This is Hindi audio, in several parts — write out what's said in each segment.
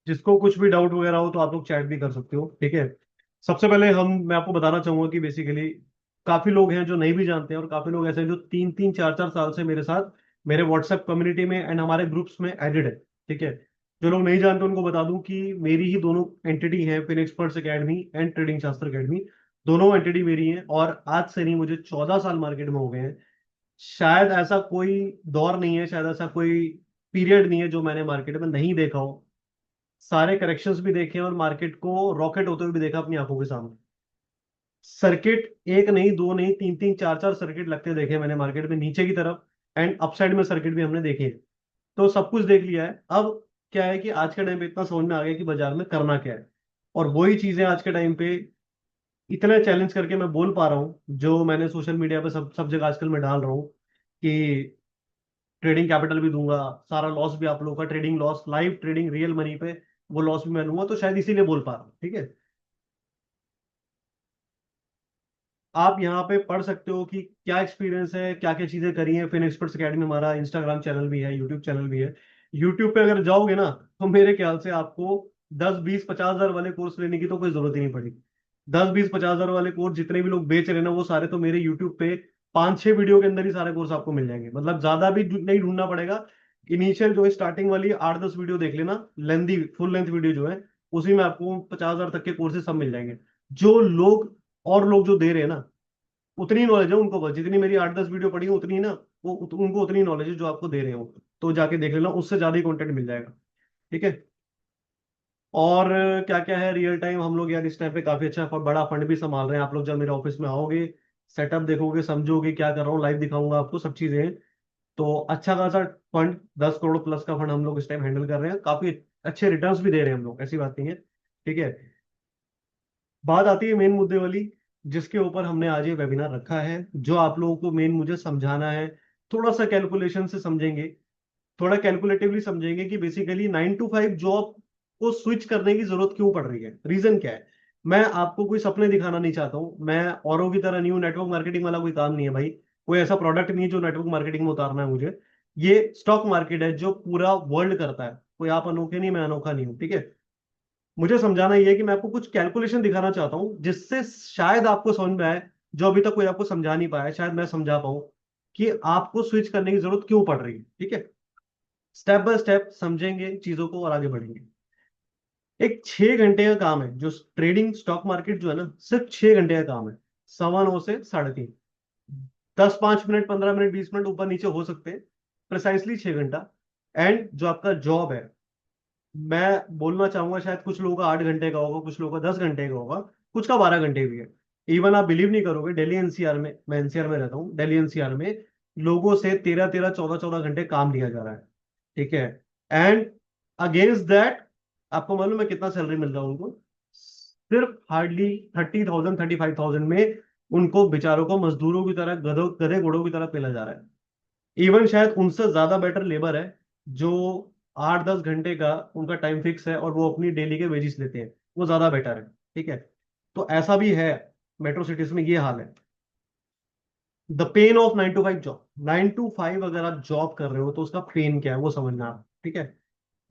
जिसको कुछ भी डाउट वगैरह हो तो आप लोग चैट भी कर सकते हो, ठीक है। सबसे पहले मैं आपको बताना चाहूंगा कि बेसिकली काफी लोग हैं जो नहीं भी जानते हैं, और काफी लोग ऐसे हैं जो 3 3 4 4 साल से मेरे साथ मेरे व्हाट्सएप कम्युनिटी में एंड हमारे ग्रुप्स में एडेड है, ठीक है। जो लोग नहीं जानते उनको बता दूं कि मेरी ही दोनों एंटिटी है, फिनिक्स पर्ट्स एकेडमी एंड ट्रेडिंग शास्त्र एकेडमी। दोनों एंटिटी मेरी हैं, और आज से नहीं, मुझे 14 साल मार्केट में हो गए हैं। शायद ऐसा कोई दौर नहीं है, शायद ऐसा कोई पीरियड नहीं है जो मैंने मार्केट में नहीं देखा हो। सारे करेक्शंस भी देखे हैं और मार्केट को रॉकेट होते हुए भी देखा अपनी आंखों के सामने। सर्किट एक नहीं, दो नहीं, 3 3 4 4 सर्किट लगते देखे मैंने मार्केट में नीचे की तरफ, एंड अपसाइड में सर्किट भी हमने देखे हैं। तो सब कुछ देख लिया है। अब क्या है कि आज के टाइम पे इतना समझ में आ गया कि बाजार में करना क्या है, और वही चीजें आज के टाइम पे इतने चैलेंज करके मैं बोल पा रहा हूँ, जो मैंने सोशल मीडिया पे सब सब जगह आजकल मैं डाल रहा हूँ कि ट्रेडिंग कैपिटल भी दूंगा, सारा लॉस भी आप लोगों का, trading loss, live trading real money पे वो लॉस भी मैं लूंगा, तो शायद इसीलिए बोल पा रहा हूँ, ठीक है। आप यहाँ पे पढ़ सकते हो कि क्या एक्सपीरियंस है, क्या क्या चीजें करी हैं। फिन एक्सपर्ट्स अकेडमी हमारा इंस्टाग्राम चैनल भी है, यूट्यूब चैनल भी है। यूट्यूब पे अगर जाओगे ना, तो मेरे ख्याल से आपको 10 20 50 हजार वाले कोर्स लेने की तो कोई जरूरत ही नहीं पड़ेगी। 10 20 50 हजार वाले कोर्स जितने भी लोग बेच रहे हैं ना, वो सारे तो मेरे यूट्यूब पे 5 6 वीडियो के अंदर ही सारे कोर्स आपको मिल जाएंगे। मतलब ज्यादा भी नहीं ढूंढना पड़ेगा। इनिशियल जो स्टार्टिंग वाली 8 10 वीडियो देख लेना, लेंदी फुल लेंथ वीडियो जो है, उसी में आपको 50 हजार तक के कोर्सेज सब मिल जाएंगे। जो लोग और लोग जो दे रहे हैं ना, उतनी नॉलेज है उनको, बस जितनी मेरी 8 10 वीडियो पढ़ी है उतनी ना, वो उनको उतनी नॉलेज है जो आपको दे रहे हो। तो जाके देख लेना, उससे ज्यादा ही कंटेंट मिल जाएगा, ठीक है। और क्या क्या है रियल टाइम, हम लोग यार इस टाइम पे काफी अच्छा बड़ा फंड भी संभाल रहे हैं। आप लोग जब मेरे ऑफिस में आओगे, सेटअप देखोगे, समझोगे क्या कर रहा हूँ, लाइव दिखाऊंगा आपको सब चीजें। तो अच्छा खासा फंड, 10 करोड़ प्लस का फंड हम लोग इस टाइम हैंडल कर रहे हैं। काफी अच्छे रिटर्न्स भी दे रहे हैं हम लोग, ऐसी बात नहीं है, ठीक है। बात आती है मेन मुद्दे वाली, जिसके ऊपर हमने आज ये वेबिनार रखा है, जो आप लोगों को मेन मुझे समझाना है। थोड़ा सा कैलकुलेशन से समझेंगे, थोड़ा कैलकुलेटिवली समझेंगे कि बेसिकली 9 to 5 जॉब को स्विच करने की जरूरत क्यों पड़ रही है, रीजन क्या है। मैं आपको कोई सपने दिखाना नहीं चाहता हूँ, मैं औरों की तरह न्यू नेटवर्क मार्केटिंग वाला कोई काम नहीं है भाई। कोई ऐसा प्रोडक्ट नहीं है जो नेटवर्क मार्केटिंग में उतारना है मुझे। ये स्टॉक मार्केट है जो पूरा वर्ल्ड करता है, कोई आप अनोखे नहीं, मैं अनोखा नहीं हूँ, ठीक है। मुझे समझाना ये है कि मैं आपको कुछ कैलकुलेशन दिखाना चाहता हूं, जिससे शायद आपको समझ में आए, जो अभी तक कोई आपको समझा नहीं पाया, शायद मैं समझा पाऊं कि आपको स्विच करने की जरूरत क्यों पड़ रही है, ठीक है। स्टेप बाय स्टेप समझेंगे चीजों को और आगे बढ़ेंगे। एक 6 घंटे का काम है जो ट्रेडिंग स्टॉक मार्केट जो है ना, सिर्फ 6 घंटे का काम है। 9:15 से 3:30, 10 5 मिनट 15 मिनट 20 मिनट ऊपर नीचे हो सकते हैं, प्रिसाइसली 6 घंटा। एंड जो आपका जॉब है, मैं बोलना चाहूंगा शायद कुछ लोगों का 8 घंटे का होगा, कुछ लोगों का 10 घंटे का होगा, कुछ का 12 घंटे भी है। इवन आप बिलीव नहीं करोगे, दिल्ली एनसीआर में, मैं एनसीआर में रहता हूँ, दिल्ली एनसीआर में लोगों से 13 13 14 14 घंटे काम लिया जा रहा है, ठीक है। एंड अगेंस्ट दैट, आपको मालूम है कितना सैलरी मिल रहा है उनको? सिर्फ हार्डली 30,000 35,000 में उनको बेचारों को मजदूरों की तरह, गधों गधे घोड़ों की तरह पेला जा रहा है। इवन शायद उनसे ज्यादा बेटर लेबर है, जो 8 10 घंटे का उनका टाइम फिक्स है और वो अपनी डेली के वेजेस लेते हैं, वो ज्यादा बेटर है, ठीक है। तो ऐसा भी है, मेट्रो सिटीज में ये हाल है। The pain of 9 to 5 job, 9 to 5 अगर आप जॉब कर रहे हो तो उसका पेन क्या है वो समझना आप, ठीक है।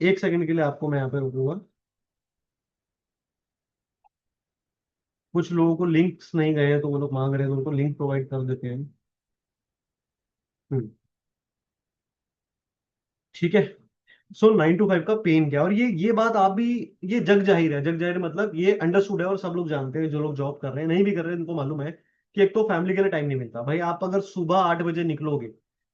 एक सेकंड के लिए आपको मैं यहाँ पे रुकूंगा। कुछ लोगों को लिंक्स नहीं गए हैं तो वो लोग मांग रहे हैं, तो उनको लिंक प्रोवाइड कर देते हैं। हम्म, ठीक है। सो 9 to 5 का पेन क्या है, और ये बात आप भी, ये जग जाहिर है, जग जाहिर मतलब ये अंडरस्टूड है और सब लोग जानते हैं, जो लोग जॉब कर रहे हैं, नहीं भी कर रहे हैं, उनको मालूम है कि एक तो फैमिली के लिए टाइम नहीं मिलता भाई। आप अगर सुबह 8 बजे निकलोगे,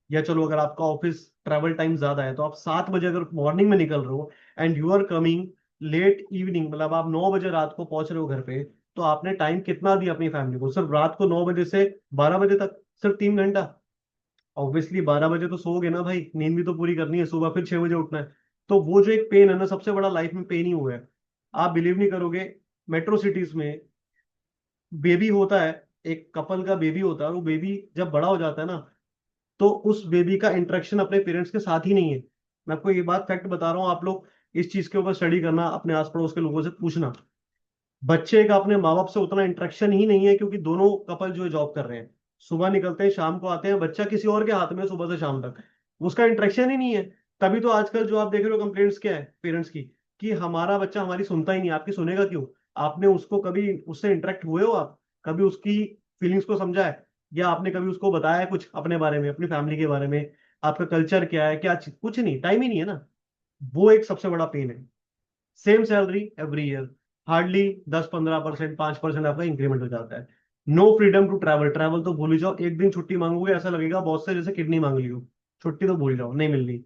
या चलो अगर आपका ऑफिस ट्रैवल टाइम ज्यादा है तो आप 7 बजे अगर मॉर्निंग में निकल रहे हो, and you are coming late evening, मतलब आप 9 बजे रात को पहुंच रहे हो घर पे, तो आपने टाइम कितना दिया अपनी फैमिली को? सिर्फ रात को 9 बजे से 12 बजे तक, सिर्फ 3 घंटा। ऑब्वियसली 12 बजे तो सोओगे ना भाई, नींद भी तो पूरी करनी है, सुबह फिर 6 बजे उठना है। तो वो जो एक पेन है ना, सबसे बड़ा लाइफ में पेन ही हुआ है। आप बिलीव नहीं करोगे, मेट्रो सिटीज में बेबी होता है, एक कपल का बेबी होता है, और वो बेबी जब बड़ा हो जाता है ना, तो उस बेबी का इंटरेक्शन अपने पेरेंट्स के साथ ही नहीं है। मैं आपको ये बात फैक्ट बता रहा हूँ, आप लोग इस चीज के ऊपर स्टडी करना, अपने आस पड़ोस के लोगों से पूछना। बच्चे का अपने माँ बाप से उतना इंटरेक्शन ही नहीं है, क्योंकि दोनों कपल जो है जॉब कर रहे हैं, सुबह निकलते हैं शाम को आते हैं, बच्चा किसी और के हाथ में है सुबह से शाम तक, उसका इंटरेक्शन ही नहीं है। तभी तो आजकल जो आप देख रहे हो कंप्लेंट्स क्या है पेरेंट्स की, कि हमारा बच्चा हमारी सुनता ही नहीं, आपकी सुनेगा क्यों? आपने उसको कभी उससे इंटरेक्ट हुए हो? आप कभी उसकी फीलिंग्स को समझा है? या आपने कभी उसको बताया है कुछ अपने बारे में, अपनी फैमिली के बारे में, आपका कल्चर क्या है, क्या कुछ नहीं, टाइम ही नहीं है ना। वो एक सबसे बड़ा पेन है। Same salary every year, hardly 10-15%, 5% आपका इंक्रीमेंट हो जाता है। No freedom to travel, travel तो भूल ही जाओ। एक दिन छुट्टी मांगोगे ऐसा लगेगा बॉस से जैसे किडनी मांग ली हो। छुट्टी तो भूल जाओ, नहीं मिल रही।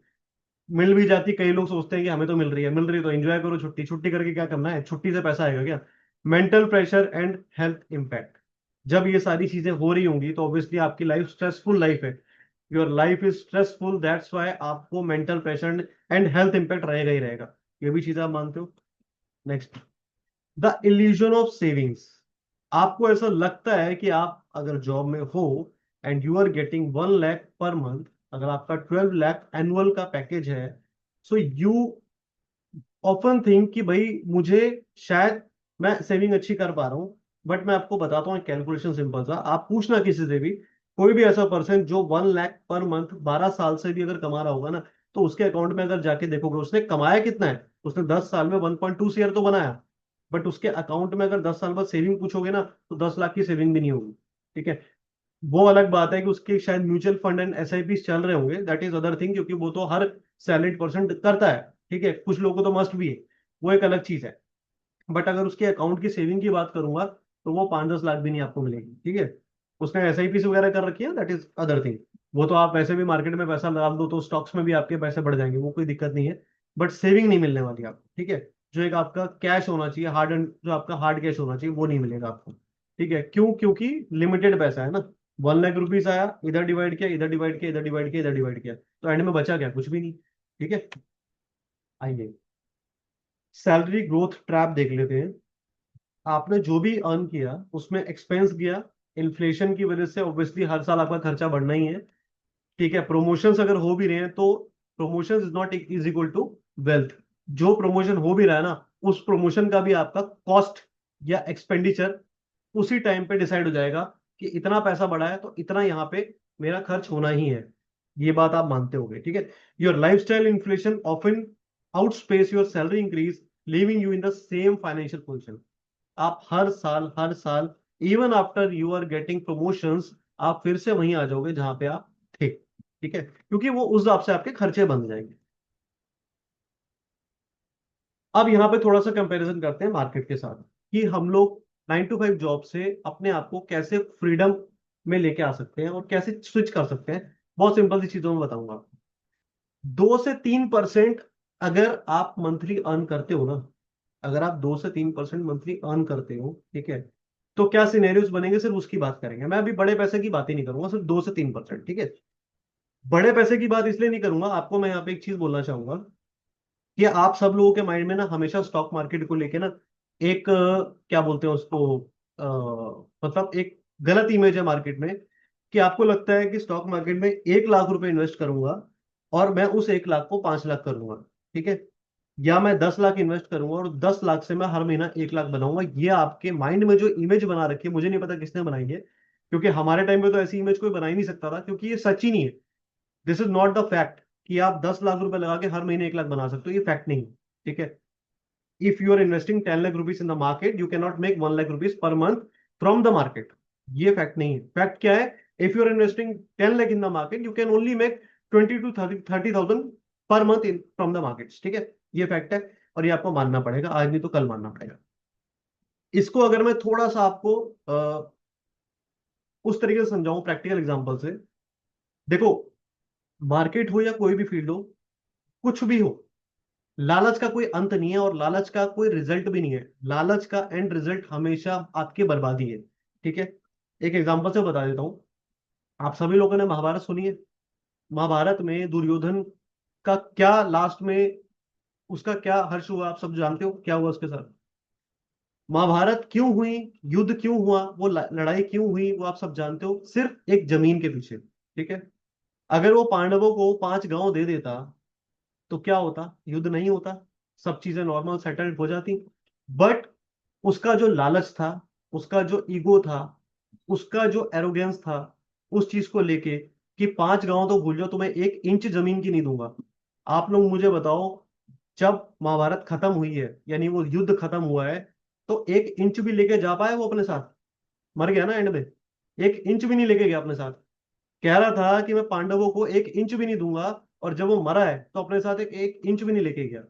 मिल भी जाती, कई लोग सोचते हैं कि हमें तो मिल रही है, मिल रही है तो एंजॉय करो छुट्टी। छुट्टी करके क्या करना है? छुट्टी से पैसा आएगा क्या? Mental pressure and health impact, जब ये सारी चीजें हो रही होंगी तो ऑब्वियसली आपकी लाइफ स्ट्रेसफुल लाइफ है। Your life is stressful, that's why आपको mental pressure and health impact रहेगा ही रहेगा। ये भी चीज आप मानते हो? Next, the illusion of savings. आपको ऐसा लगता है कि आप अगर जॉब में हो and you are getting 1 lakh per month, अगर आपका 12 लाख एनुअल का पैकेज है, सो यू ऑफन थिंक कि भाई मुझे शायद मैं सेविंग अच्छी कर पा रहा हूँ। बट मैं आपको बताता हूँ कैलकुलेशन सिंपल सा, आप पूछना किसी से भी, कोई भी ऐसा पर्सन जो 1 लाख पर मंथ 12 साल से भी अगर कमा रहा होगा ना, तो उसके अकाउंट में अगर जाके देखोगे उसने कमाया कितना है, उसने 10 साल में 1.2 CR तो बनाया। बट उसके अकाउंट में अगर 10 साल बाद सेविंग पूछोगे ना, तो 10 लाख की सेविंग भी नहीं होगी। ठीक है? वो अलग बात है कि उसके शायद म्यूचुअल फंड एंड SIP चल रहे होंगे, दैट इज अदर थिंग, क्योंकि वो तो हर सैलरीड पर्सन करता है। ठीक है? कुछ लोगों को तो मस्ट भी है, वो एक अलग चीज है। बट अगर उसके अकाउंट की सेविंग की बात करूंगा, तो वो 5-10 लाख भी नहीं आपको मिलेगी। ठीक है? उसने SIP से वगैरह कर रखी है, दैट इज अदर थिंग। वो तो आप वैसे भी मार्केट में पैसा लगा दो तो स्टॉक्स में भी आपके पैसे बढ़ जाएंगे, वो कोई दिक्कत नहीं है। बट सेविंग नहीं मिलने वाली आपको। ठीक है? जो एक आपका कैश होना चाहिए, हार्ड एंड जो आपका हार्ड कैश होना चाहिए, वो नहीं मिलेगा आपको। ठीक है? क्यों? क्योंकि लिमिटेड पैसा है ना। 1 लाख रुपीज आया, इधर डिवाइड किया, इधर डिवाइड किया, इधर डिवाइड किया, इधर डिवाइड किया, तो एंड में बचा क्या? कुछ भी नहीं। ठीक है? आइए, सैलरी ग्रोथ ट्रैप देख लेते हैं। आपने जो भी अर्न किया उसमें एक्सपेंस किया, इन्फ्लेशन की वजह से ऑब्वियसली हर साल आपका खर्चा बढ़ना ही है। ठीक है? प्रमोशंस अगर हो भी रहे हैं तो promotion is not is equal to wealth. जो प्रमोशन हो भी रहा है ना, उस प्रमोशन का भी आपका कॉस्ट या एक्सपेंडिचर उसी टाइम पे डिसाइड हो जाएगा कि इतना पैसा बढ़ा है तो इतना यहाँ पे मेरा खर्च होना ही है। ये बात आप मानते होगे। ठीक है? Your life style inflation often outpaces your salary increase, living you in the same financial position. आप हर साल even after you are getting promotions, आप फिर से वहीं आ जाओगे जहां पे आप थे। ठीक है? क्योंकि वो उस हिसाब से आपके खर्चे बन जाएंगे। अब यहाँ पे थोड़ा सा कंपैरिजन करते हैं मार्केट के साथ, कि हम लोग 9 to 5 जॉब से अपने आप को कैसे फ्रीडम में लेके आ सकते हैं और कैसे स्विच कर सकते हैं। बहुत सिंपल सी चीजों में बताऊंगा आपको। 2 से 3% अगर आप मंथली अर्न करते हो ना, अगर आप 2 से 3% मंथली अर्न करते हो, ठीक है, तो क्या सिनेरियोस बनेंगे, सिर्फ उसकी बात करेंगे। मैं अभी बड़े पैसे की बात ही नहीं करूंगा, सिर्फ 2 से 3%। ठीक है? बड़े पैसे की बात इसलिए नहीं करूंगा, आपको मैं यहाँ पे एक चीज बोलना चाहूंगा कि आप सब लोगों के माइंड में ना हमेशा स्टॉक मार्केट को लेके ना एक क्या बोलते हैं उसको, मतलब एक गलत इमेज है मार्केट में, कि आपको लगता है कि स्टॉक मार्केट में 1 लाख रुपए इन्वेस्ट करूंगा और मैं उस 1 लाख को 5 लाख करूंगा। ठीक है? या मैं 10 लाख इन्वेस्ट करूंगा और 10 लाख से मैं हर महीना 1 लाख बनाऊंगा। ये आपके माइंड में जो इमेज बना रखी है, मुझे नहीं पता किसने बनाई है, क्योंकि हमारे टाइम में तो ऐसी इमेज कोई बना ही नहीं सकता था, क्योंकि ये सच ही नहीं है। This is not the fact कि आप 10 लाख रुपए लगा के हर महीने 1 लाख बना सकते हो, ये फैक्ट नहीं है। ठीक है? If you are investing 10 lakh rupees in the market, you can not make 1 lakh rupees per month from the market. ये फैक्ट नहीं है। फैक्ट क्या है? If you are investing 10 lakh in the market, you can only make 20 to 30 thousand per month in from the market. ठीक है? ये फैक्ट है, और ये आपको मानना पड़ेगा, आज नहीं तो कल मानना पड़ेगा। इसको अगर मैं थोड़ा सा आपको उस तरीके से समझाऊं, प्रैक्टिकल एग्जांपल से, देखो, मार्केट हो या कोई भी फील्ड हो, कुछ भी हो, लालच का कोई अंत नहीं है और लालच का कोई रिजल्ट भी नहीं है। लालच का एंड रिजल्ट हमेशा आपकी बर्बादी है। ठीक है? एक एग्जांपल से बता देता हूं। आप सभी लोगों ने महाभारत सुनी है। महाभारत में दुर्योधन का क्या लास्ट में, उसका क्या हर्ष हुआ, आप सब जानते हो क्या हुआ उसके साथ। महाभारत क्यों हुई, युद्ध क्यों हुआ, वो लड़ाई क्यों हुई, वो आप सब जानते हो, सिर्फ एक जमीन के पीछे। ठीक है? अगर वो पांडवों को 5 गांव दे देता, तो क्या होता? युद्ध नहीं होता, सब चीजें नॉर्मल सेटल्ड हो जाती। बट उसका जो लालच था, उसका जो ईगो था, उसका जो एरोगेंस था, उस चीज को लेके कि 5 गांव तो भूल जाओ, तो मैं 1 इंच जमीन की नहीं दूंगा। आप लोग मुझे बताओ, जब महाभारत खत्म हुई है, यानी वो युद्ध खत्म हुआ है, तो 1 इंच भी लेके जा पाया वो अपने साथ? मर गया ना एंड में। 1 इंच भी नहीं लेके गया अपने साथ। कह रहा था कि मैं पांडवों को 1 इंच भी नहीं दूंगा, और जब वो मरा है तो अपने साथ एक इंच भी नहीं लेके गया।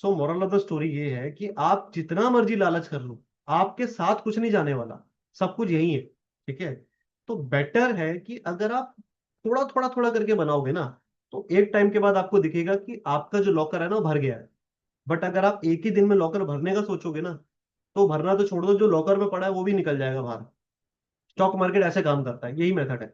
सो मोरल ऑफ द स्टोरी ये है कि आप जितना मर्जी लालच कर लो, आपके साथ कुछ नहीं जाने वाला, सब कुछ यही है। ठीक है। तो बेटर है कि अगर आप थोड़ा थोड़ा थोड़ा करके बनाओगे ना, तो एक टाइम के बाद आपको दिखेगा कि आपका जो लॉकर है ना वो भर गया है। बट अगर आप एक ही दिन में लॉकर भरने का सोचोगे ना, तो भरना तो छोड़ दो, जो लॉकर में पड़ा है वो भी निकल जाएगा बाहर। स्टॉक मार्केट ऐसे काम करता है, यही मेथड है।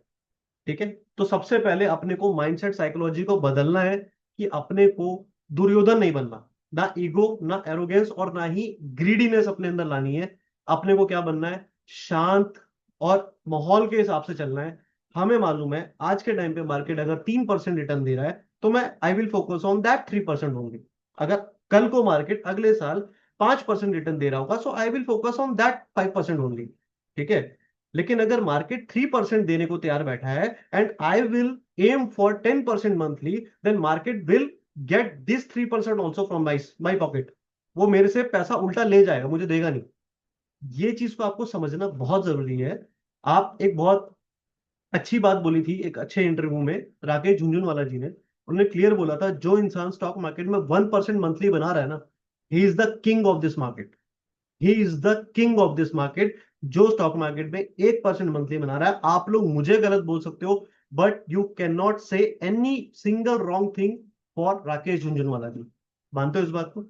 ठीक है। तो सबसे पहले अपने को माइंडसेट साइकोलॉजी को बदलना है कि अपने को दुर्योधन नहीं बनना। ना ईगो, ना एरोगेंस, और ना ही ग्रीडीनेस अपने अंदर लानी है। अपने को क्या बनना है? शांत, और माहौल के हिसाब से चलना है। हमें मालूम है आज के टाइम पे मार्केट अगर 3% रिटर्न दे रहा है, तो मैं आई विल फोकस ऑन दैट 3% होंगे। अगर कल को मार्केट अगले साल 5% रिटर्न दे रहा होगा, so I will focus on that 5% होंगे। ठीक है। लेकिन अगर मार्केट 3% देने को तैयार बैठा है, and I will aim for 10% monthly, then market will get this 3% also from my my pocket. वो मेरे से पैसा उल्टा ले जाएगा, मुझे देगा नहीं। ये चीज को आपको समझना बहुत जरूरी है। आप एक बहुत अच्छी बात बोली थी एक अच्छे इंटरव्यू में, राकेश झुंझुनवाला जी ने। उन्होंने क्लियर बोला था, जो इंसान स्टॉक मार्केट में 1% मंथली बना रहा है ना, he is the king of this market. He is the king of this market. जो स्टॉक मार्केट में 1% मंथली बना रहा है, आप लोग मुझे गलत बोल सकते हो, but you can not say any single wrong thing for Rakesh Jhunjhunwala ji. मानते हो इस बात को?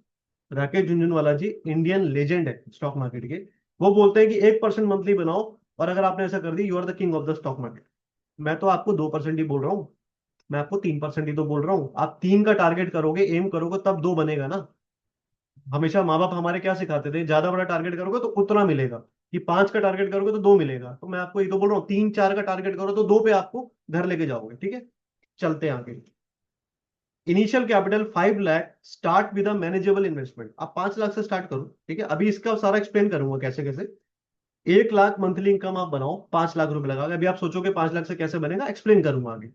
राकेश झुंझुनवाला जी इंडियन लेजेंड है स्टॉक मार्केट के। वो बोलते हैं कि 1% मंथली बनाओ, और अगर आपने ऐसा कर दी, you are the king of the stock market. मैं तो आपको 2% ही बोल रहा हूँ। मैं आपको 3% ही तो बोल रहा हूँ। आप 3 का टारगेट करोगे, एम करोगे, तब 2 बनेगा ना। हमेशा माँ बाप हमारे क्या सिखाते थे? ज्यादा बड़ा टारगेट करोगे तो उतना मिलेगा। कि 5 का टारगेट करोगे तो 2 मिलेगा। तो मैं आपको ये तो बोल रहा हूँ, 3 4 का टारगेट करो तो 2 पे आपको घर लेके जाओगे। ठीक है। चलते हैं आगे। Initial capital 5 lakh, start with a manageable investment. आप 5 लाख से स्टार्ट करो। ठीक है। अभी इसका सारा एक्सप्लेन करूंगा कैसे कैसे। 1 लाख मंथली इनकम आप बनाओ, 5 लाख रुपए लगा के। अभी आप सोचोगे 5 लाख से कैसे बनेगा, एक्सप्लेन करूंगा आगे।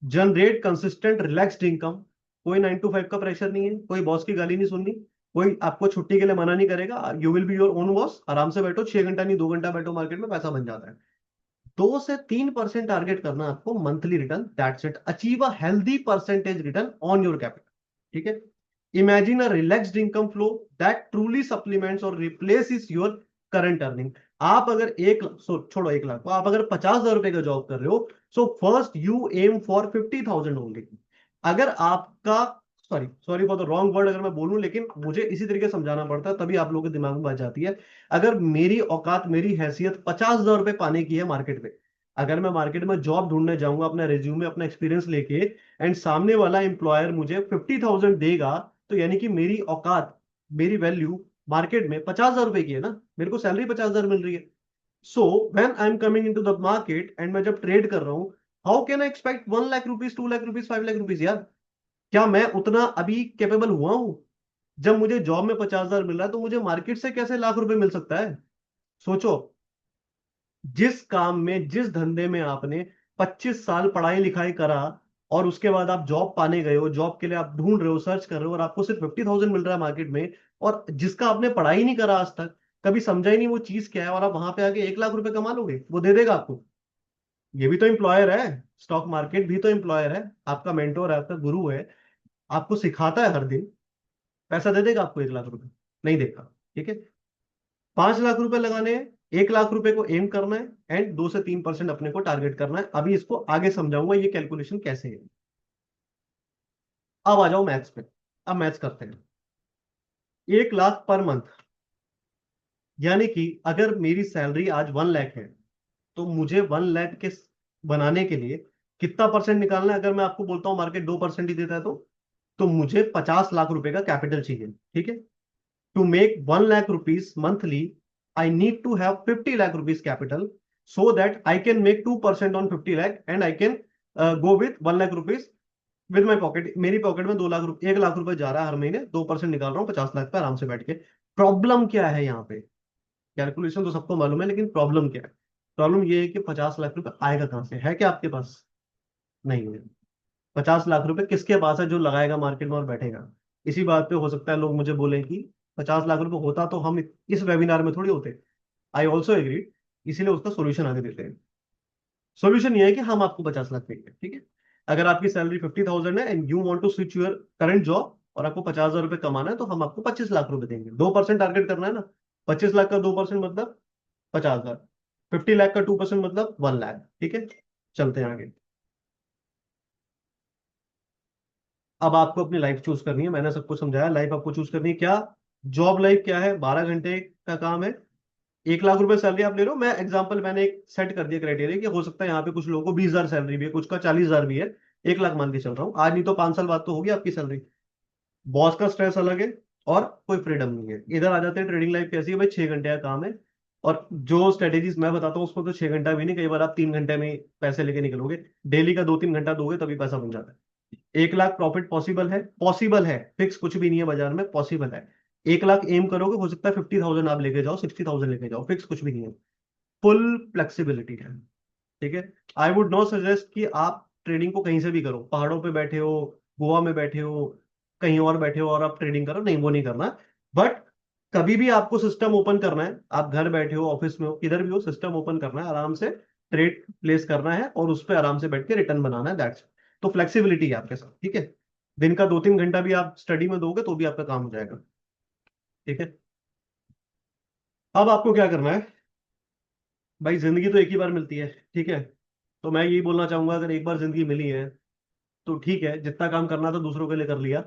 Generate consistent relaxed income. कोई 9 to 5 का प्रेशर नहीं है, कोई बॉस की गाली नहीं सुननी, कोई आपको छुट्टी के लिए मना नहीं करेगा। You will be your own boss. आराम से बैठो, 6 घंटा नहीं 2 घंटा बैठो मार्केट में, पैसा बन जाता है। 2 से 3% टारगेट करना आपको monthly return, that's it. Achieve a healthy percentage return on your capital. ठीक है। Imagine a relaxed income flow that truly supplements और रिप्लेसिस योर करंट अर्निंग। आप अगर छोड़ो 1 लाख को, आप अगर 50,000 रुपए का जॉब कर रहे हो, so first you aim for 50,000 only. अगर आपका, sorry sorry for the wrong word अगर मैं बोलूं, लेकिन मुझे इसी तरीके से समझाना पड़ता है, तभी आप लोगों के दिमाग में बात जाती है। अगर मेरी औकात, मेरी हैसियत 50,000 रुपए पाने की है मार्केट में, अगर मैं मार्केट में जॉब ढूंढने जाऊंगा अपना रिज्यूमे अपना एक्सपीरियंस लेके, एंड सामने वाला एम्प्लॉयर मुझे 50,000 देगा, तो यानी कि मेरी औकात, मेरी वैल्यू मार्केट में 50,000 रुपए की है ना। मेरे को सैलरी 50,000 मिल रही है। So when I am coming in to the market and मैं जब ट्रेड कर रहा हूं, how can I expect 1 lakh rupees, 2 lakh rupees, 5 lakh rupees यार? क्या मैं उतना अभी कैपेबल हुआ हूं? जब मुझे जॉब में 50,000 मिल रहा है, तो मुझे मार्केट से कैसे लाख रुपए मिल सकता है? सोचो। जिस काम में, जिस धंधे में आपने 25 साल पढ़ाई लिखाई करा, और उसके बाद आप जॉब पाने गए हो, जॉब के लिए आप ढूंढ रहे हो, सर्च कर रहे हो, और आपको सिर्फ 50,000 मिल रहा है मार्केट में, और जिसका आपने पढ़ाई नहीं करा आज तक, कभी समझा ही नहीं वो चीज क्या है, और आप वहां पे आके 1 लाख रुपए कमा लोगे, वो दे देगा आपको? ये भी तो एम्प्लॉयर है। स्टॉक मार्केट भी तो एम्प्लॉयर है, आपका मेंटोर है, आपका गुरु है, आपको सिखाता है हर दिन। पैसा दे देगा आपको 1 लाख रुपए? नहीं देगा। ठीक है। 5 लाख रुपए लगाने हैं, 1 लाख रुपए को एम करना है, एंड 2 से 3% अपने को टारगेट करना है। अभी इसको आगे समझाऊंगा ये कैलकुलेशन कैसे है। अब आ जाओ मैथ्स पे। अब मैथ्स करते हैं। 1 लाख पर मंथ, यानी कि अगर मेरी सैलरी आज 1 लाख है, तो मुझे 1 लाख के बनाने के लिए कितना परसेंट निकालना है? अगर मैं आपको बोलता हूं मार्केट 2% ही देता है, तो मुझे 50 लाख रुपए का कैपिटल चाहिए। ठीक है। To make 1 lakh rupees monthly, I need to have 50 lakh rupees capital, so that I can make 2% on 50 lakh, and I can go with 1 lakh rupees with my pocket. मेरी पॉकेट में 2 लाख रुपए, 1 लाख रुपए जा रहा है हर महीने, 2% निकाल रहा हूँ 50 लाख पे आराम से बैठ के। प्रॉब्लम क्या है यहाँ पे? कैलकुलेशन तो सबको मालूम है, लेकिन प्रॉब्लम क्या है? प्रॉब्लम ये है कि 50 लाख रुपए आएगा कहाँ से? है क्या आपके पास? नहीं है। 50 लाख रुपए किसके पास है जो लगाएगा मार्केट में और बैठेगा? इसी बात पे हो सकता है लोग मुझे बोलें कि 50 लाख रुपए होता तो हम इस वेबिनार में थोड़ी होते। आई ऑल्सो एग्री, इसीलिए उसका सोल्यूशन आगे देते हैं। सोल्यूशन ये है कि हम आपको 50 लाख देंगे, ठीक है। अगर आपकी सैलरी 50,000 है and you want to switch your current job और आपको 50,000 रुपये कमाना है, तो हम आपको 25 लाख रुपए देंगे। 2% टारगेट करना है ना। 25 लाख का 2% मतलब 50,000। 50 लाख का 2% मतलब 1 लाख, ठीक है। चलते हैं आगे। अब आपको अपनी लाइफ चूज करनी है, मैंने सबको समझाया, लाइफ आपको चूज करनी है क्या। जॉब लाइफ क्या है, 12 घंटे का काम है, 1 लाख रुपए सैलरी आप ले रहे हो। मैं एग्जांपल मैंने एक सेट कर दिया क्राइटेरिया कि हो सकता है यहाँ पे कुछ लोगों को 20,000 सैलरी भी है, कुछ का 40,000 भी है। 1 लाख मान के चल रहा हूँ आज, नहीं तो 5 साल बाद तो होगी आपकी सैलरी। बॉस का स्ट्रेस अलग है और कोई फ्रीडम नहीं है। इधर आ जाते हैं, ट्रेडिंग लाइफ कैसी है भाई, 6 घंटे का काम है। और जो स्ट्रेटेजीज मैं बताता हूँ उसको तो 6 घंटा भी नहीं, कई बार आप 3 घंटे में पैसे लेके निकलोगे। डेली का 2-3 घंटा दोगे तभी पैसा बन जाता है। 1 लाख प्रॉफिट पॉसिबल है, पॉसिबल है, फिक्स कुछ भी नहीं है बाजार में, पॉसिबल है। 1 लाख एम करोगे, हो सकता है 50,000 आप लेके जाओ, 60,000 लेके जाओ, फिक्स कुछ भी नहीं है। फुल फ्लेक्सिबिलिटी है, ठीक है। आई वुड नॉट सजेस्ट कि आप ट्रेडिंग को कहीं से भी करो, पहाड़ों पे बैठे हो, गोवा में बैठे हो, कहीं और बैठे हो और आप ट्रेडिंग करो, नहीं वो नहीं करना। बट कभी भी आपको सिस्टम ओपन करना है, आप घर बैठे हो, ऑफिस में हो, किधर भी हो, सिस्टम ओपन करना है, आराम से ट्रेड प्लेस करना है और उस पर आराम से बैठ के रिटर्न बनाना है, दैट्स। तो फ्लेक्सिबिलिटी है आपके साथ, ठीक है। दिन का 2-3 घंटा भी आप स्टडी में दोगे तो भी आपका काम हो जाएगा, ठीक है। अब आपको क्या करना है भाई, जिंदगी तो एक ही बार मिलती है, ठीक है। तो मैं यही बोलना चाहूंगा, अगर एक बार जिंदगी मिली है तो ठीक है, जितना काम करना था दूसरों के लिए कर लिया।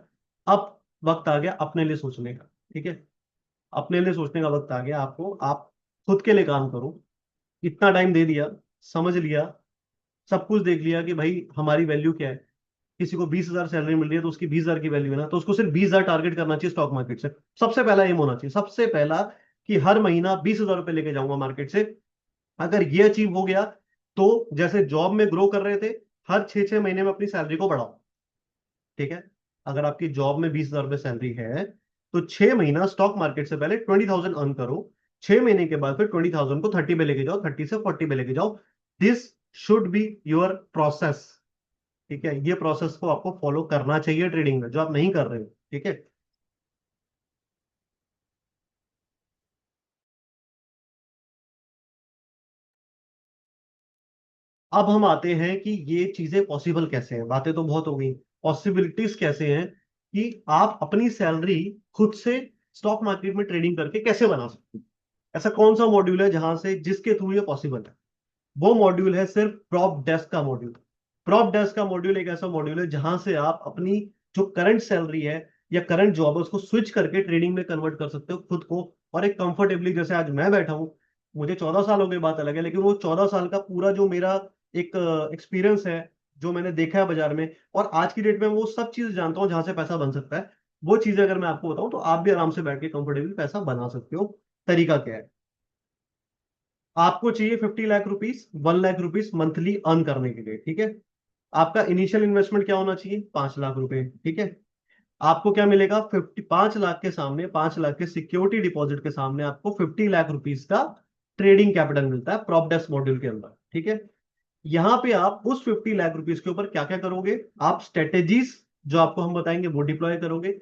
अब वक्त आ गया अपने लिए सोचने का, ठीक है। अपने लिए सोचने का वक्त आ गया आपको, आप खुद के लिए काम करो। इतना टाइम दे दिया, समझ लिया, सब कुछ देख लिया कि भाई हमारी वैल्यू क्या है। किसी को 20,000 सैलरी मिल रही है तो उसकी 20,000 की वैल्यू है ना, तो उसको सिर्फ 20,000 टारगेट करना चाहिए स्टॉक मार्केट से। सबसे पहला एम होना चाहिए, सबसे पहला, कि हर महीना 20,000 रुपये लेके जाऊंगा मार्केट से। अगर ये अचीव हो गया तो जैसे जॉब में ग्रो कर रहे थे, हर 6-6 महीने में अपनी सैलरी को बढ़ाओ, ठीक है। अगर आपकी जॉब में 20,000 रुपये सैलरी है तो 6 महीना स्टॉक मार्केट से पहले 20,000 अर्न करो। 6 महीने के बाद फिर 20,000 को 30 पे लेके जाओ, 30 से 40 पे लेके जाओ। This should be your process, ठीक है। ये प्रोसेस को आपको फॉलो करना चाहिए ट्रेडिंग में, जो आप नहीं कर रहे हो, ठीक है। अब हम आते हैं कि ये चीजें पॉसिबल कैसे हैं। बातें तो बहुत हो गई, पॉसिबिलिटीज कैसे हैं कि आप अपनी सैलरी खुद से स्टॉक मार्केट में ट्रेडिंग करके कैसे बना सकते हैं। ऐसा कौन सा मॉड्यूल है जहां से, जिसके थ्रू ये पॉसिबल है। वो मॉड्यूल है सिर्फ प्रॉप डेस्क का मॉड्यूल। प्रॉप डेस्क का मॉड्यूल एक ऐसा मॉड्यूल है जहां से आप अपनी जो करंट सैलरी है या करंट जॉब है उसको स्विच करके ट्रेडिंग में कन्वर्ट कर सकते हो खुद को। और एक कंफर्टेबली, जैसे आज मैं बैठा हूं, मुझे 14 साल हो गए, बात अलग है, लेकिन वो 14 साल का पूरा जो मेरा एक एक्सपीरियंस है, जो मैंने देखा है बाजार में, और आज की डेट में वो सब चीज जानता हूँ जहां से पैसा बन सकता है। वो चीजें अगर मैं आपको बताऊं तो आप भी आराम से बैठ के कंफर्टेबली पैसा बना सकते हो। तरीका क्या है, आपको चाहिए 50 lakh rupees, 1 lakh rupees monthly earn करने के लिए, ठीक है। आपका इनिशियल इन्वेस्टमेंट क्या होना चाहिए, 5 लाख रुपए, ठीक है। आपको क्या मिलेगा, 5 लाख के सामने, 5 लाख के सिक्योरिटी डिपॉजिट के सामने आपको 50 लाख रुपीस का ट्रेडिंग कैपिटल मिलता है प्रॉप डेस्क मॉड्यूल के अंदर, ठीक है। यहां पे आप उस 50 लाख रुपीस के ऊपर क्या क्या करोगे, आप स्ट्रेटेजीज जो आपको हम बताएंगे वो डिप्लॉय करोगे।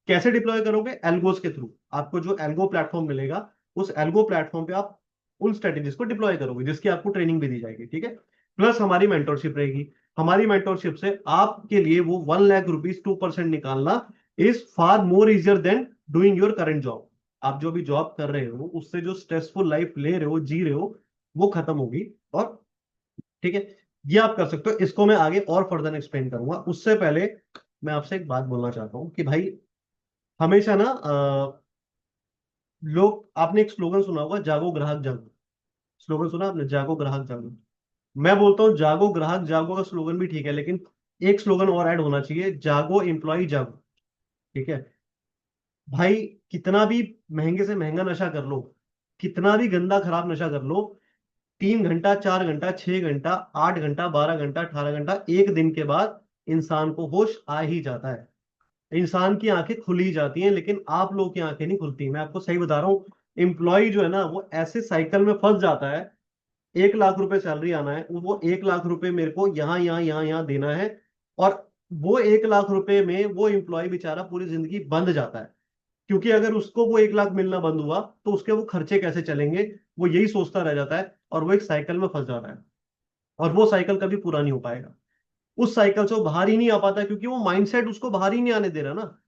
कैसे डिप्लॉय करोगे, एल्गोस के थ्रू। आपको जो एल्गो प्लेटफॉर्म मिलेगा, उस एल्गो प्लेटफॉर्म पे आप उन स्ट्रेटेजीज को डिप्लॉय करोगे, जिसकी आपको ट्रेनिंग भी दी जाएगी, ठीक है। प्लस हमारी मेंटरशिप रहेगी। हमारी मेंटरशिप से आपके लिए वो 1 लाख रुपीस 2% निकालना is far more easier than doing your current job. आप जो भी जॉब कर रहे हो उससे जो स्ट्रेसफुल लाइफ ले रहे हो, जी रहे हो, वो खत्म होगी। और ठीक है, ये आप कर सकते हो। इसको मैं आगे और फर्दर एक्सप्लेन करूंगा, उससे पहले मैं आपसे एक बात बोलना चाहता हूँ कि भाई हमेशा ना लोग, आपने एक स्लोगन सुना होगा, जागो ग्राहक जागो। स्लोगन सुना आपने, जागो ग्राहक जागो। मैं बोलता हूँ जागो ग्राहक जागो का स्लोगन भी ठीक है, लेकिन एक स्लोगन और ऐड होना चाहिए, जागो एम्प्लॉय जागो, ठीक है। भाई कितना भी महंगे से महंगा नशा कर लो, कितना भी गंदा खराब नशा कर लो, 3 घंटा, 4 घंटा, 6 घंटा, 8 घंटा, 12 घंटा, 18 घंटा, एक दिन के बाद इंसान को होश आ ही जाता है। इंसान की आंखें खुल ही जाती हैं, लेकिन आप लोगों की आंखें नहीं खुलती, मैं आपको सही बता रहा हूँ। एम्प्लॉय जो है ना, वो ऐसे साइकिल में फंस जाता है। 1 लाख रुपए सैलरी आना है, वो 1 लाख रुपए मेरे को यहाँ यहाँ यहाँ यहाँ देना है। और वो 1 लाख रुपए में वो एम्प्लॉय बेचारा पूरी जिंदगी बंद जाता है। क्योंकि अगर उसको वो 1 लाख मिलना बंद हुआ तो उसके वो खर्चे कैसे चलेंगे, वो यही सोचता रह जाता है और वो एक साइकिल में फंस जाता है। और वो साइकिल कभी पूरा नहीं हो पाएगा। उस साइकिल से वो बाहर ही नहीं आ पाता, क्योंकि वो माइंडसेट उसको बाहर ही नहीं आने दे रहा ना।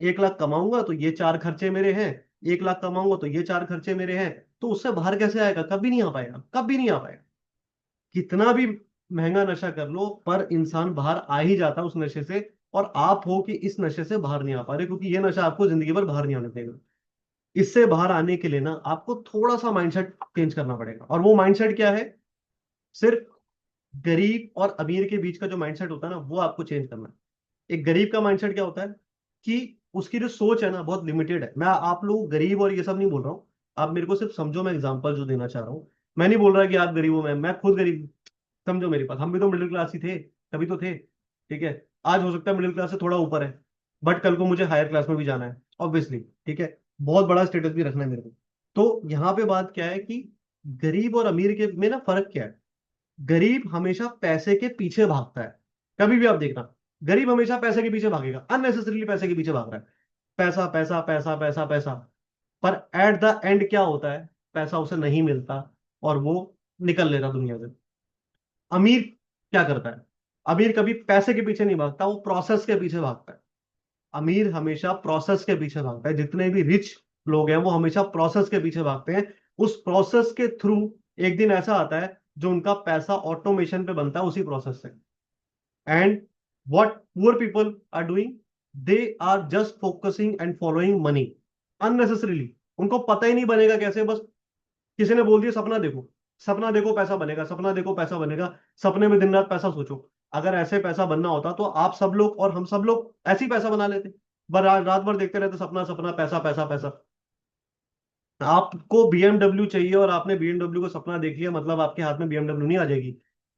1 लाख कमाऊंगा तो ये 4 खर्चे मेरे हैं, 1 लाख कमाऊंगा तो ये 4 खर्चे मेरे हैं। तो उससे बाहर कैसे आएगा? कभी नहीं आ पाएगा, कभी नहीं आ पाएगा। कितना भी महंगा नशा कर लो पर इंसान बाहर आ ही जाता है उस नशे से। और आप हो कि इस नशे से बाहर नहीं आ पा रहे, क्योंकि ये नशा आपको जिंदगी भर बाहर नहीं आने देगा। इससे बाहर आने के लिए ना आपको थोड़ा सा माइंडसेट चेंज करना पड़ेगा। और वो माइंडसेट क्या है? सिर्फ गरीब और अमीर के बीच का जो माइंडसेट होता है ना, वो आपको चेंज करना है। एक गरीब का माइंडसेट क्या होता है कि उसकी जो सोच है ना बहुत लिमिटेड है। मैं आप लोग गरीब और ये सब नहीं बोल रहा हूँ, आप मेरे को सिर्फ समझो। मैं एग्जांपल जो देना चाह रहा हूँ, मैं नहीं बोल रहा कि आप गरीब हो, मैं खुद गरीब। समझो मेरी बात, हम भी तो मिडिल क्लास ही थे, तभी तो थे। ठीक है, आज हो सकता है मिडिल क्लास से थोड़ा ऊपर है, बट कल को मुझे हायर क्लास में भी जाना है ऑब्वियसली। ठीक है, बहुत बड़ा स्टेटस भी रखना है मेरे को। तो यहाँ पे बात क्या है कि गरीब और अमीर के में ना फर्क क्या है? गरीब हमेशा पैसे के पीछे भागता है। कभी भी आप देखना, गरीब हमेशा पैसे के पीछे भागेगा, अननेसेसरीली पैसे के पीछे भाग रहा है। पैसा पैसा पैसा पैसा पैसा। पर एट द एंड क्या होता है? पैसा उसे नहीं मिलता और वो निकल लेता दुनिया से। अमीर क्या करता है? अमीर कभी पैसे के पीछे नहीं भागता, वो प्रोसेस के पीछे भागता है। अमीर हमेशा प्रोसेस के पीछे भागता है। जितने भी रिच लोग हैं वो हमेशा प्रोसेस के पीछे भागते हैं। उस प्रोसेस के थ्रू एक दिन ऐसा आता है जो उनका पैसा ऑटोमेशन पे बनता है उसी प्रोसेस से। And what poor people are doing, they are just focusing and following money unnecessarily. उनको पता ही नहीं बनेगा कैसे, बस किसी ने बोल दिया सपना देखो, सपना देखो पैसा बनेगा, सपना देखो पैसा बनेगा। सपने में दिन रात पैसा सोचो। अगर ऐसे पैसा बनना होता तो आप सब लोग और हम सब लोग ऐसे ही पैसा बना लेते। रात भर देखते रहते सपना सपना पैसा पैसा पैसा। आपको बीएमडब्ल्यू चाहिए और आपने बीएमडब्ल्यू को सपना देख लिया, मतलब आपके हाथ में बीएमडब्ल्यू नहीं आ जाएगी।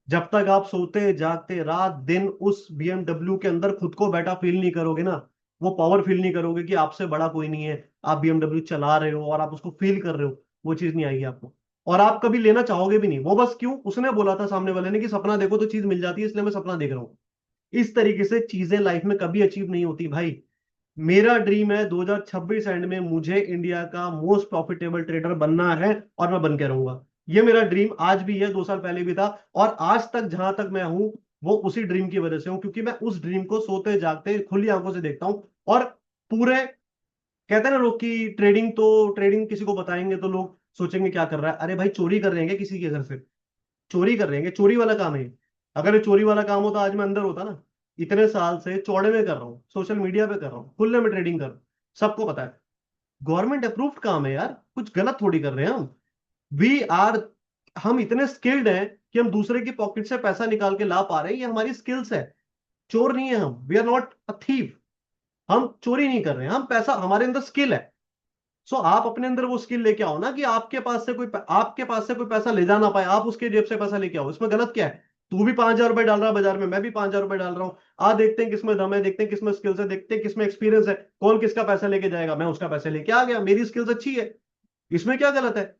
जब तक आप सोते जागते रात दिन उस बीएमडब्ल्यू के अंदर खुद को बैठा फील नहीं करोगे ना, वो पावर फील नहीं करोगे कि आपसे बड़ा कोई नहीं है, आप बीएमडब्ल्यू चला रहे हो और आप उसको फील कर रहे हो, वो चीज नहीं आएगी आपको। और आप कभी लेना चाहोगे भी नहीं। वो बस क्यों? उसने बोला था सामने वाले ने कि सपना देखो तो चीज मिल जाती है, इसलिए मैं सपना देख रहा हूँ। इस तरीके से चीजें लाइफ में कभी अचीव नहीं होती भाई। मेरा ड्रीम है 2026 एंड में मुझे इंडिया का मोस्ट प्रॉफिटेबल ट्रेडर बनना है, और मैं बन के रहूंगा। ये मेरा ड्रीम आज भी है, 2 साल पहले भी था, और आज तक जहां तक मैं हूं वो उसी ड्रीम की वजह से हूं, क्योंकि मैं उस ड्रीम को सोते जागते खुली आंखों से देखता हूं। और पूरे, कहते हैं ना लोग कि ट्रेडिंग किसी को बताएंगे तो लोग सोचेंगे क्या कर रहा है। अरे भाई, चोरी कर रहे हैं क्या किसी के घर से? चोरी कर रहे हैं, चोरी वाला काम है ये। अगर ये चोरी वाला काम होता आज मैं अंदर होता ना। इतने साल से चौड़े में कर रहा हूँ, सोशल मीडिया पे कर रहा हूँ, खुले में ट्रेडिंग कर रहा हूँ, सबको पता है। गवर्नमेंट अप्रूव्ड काम है यार, कुछ गलत थोड़ी कर रहे हैं हम। वी आर, हम इतने स्किल्ड हैं कि हम दूसरे की पॉकेट से पैसा निकाल के ला पा रहे हैं, ये हमारी स्किल्स है। चोर नहीं है हम, we are not a thief. हम चोरी नहीं कर रहे हैं, हम पैसा, हमारे अंदर स्किल है। सो आप अपने अंदर वो स्किल लेके आओ ना कि आपके पास से कोई पैसा ले जा ना पाए, आप उसके जेब से पैसा लेके आओ। इसमें गलत क्या है? तू भी 5,000 रुपए डाल रहा है बाजार में, मैं भी 5,000 रुपए डाल रहा हूँ। देखते हैं किसमें दम है, देखते हैं किसमें स्किल्स है, देखते हैं किसमें एक्सपीरियंस है, कौन किसका पैसा लेके जाएगा। मैं उसका पैसा लेके आ गया, मेरी स्किल्स अच्छी है, इसमें क्या गलत है?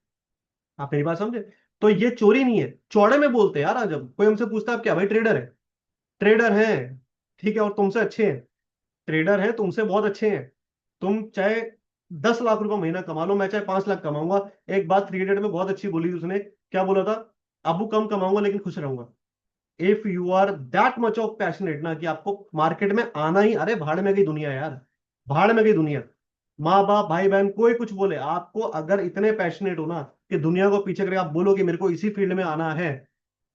आप मेरी बात समझे? तो ये चोरी नहीं है, चौड़े में बोलते हैं यार। आज जब कोई हमसे पूछता है आप क्या भाई ट्रेडर है, ट्रेडर है, ठीक है, और तुमसे अच्छे हैं, ट्रेडर हैं तुमसे बहुत अच्छे हैं। तुम चाहे 10 लाख रुपए महीना कमा लो, मैं चाहे 5 लाख कमाऊंगा। एक बात 3 इडियट में बहुत अच्छी बोली थी उसने, क्या बोला था? अबू कम कमाऊंगा लेकिन खुश रहूंगा। If you are that much of passionate ना कि आपको मार्केट में आना ही, अरे भाड़ में गई दुनिया यार, भाड़ में गई दुनिया। माँ बाप भाई बहन कोई कुछ बोले, आपको अगर इतने पैशनेट हो ना कि दुनिया को पीछे करके आप बोलो कि मेरे को इसी फील्ड में आना है,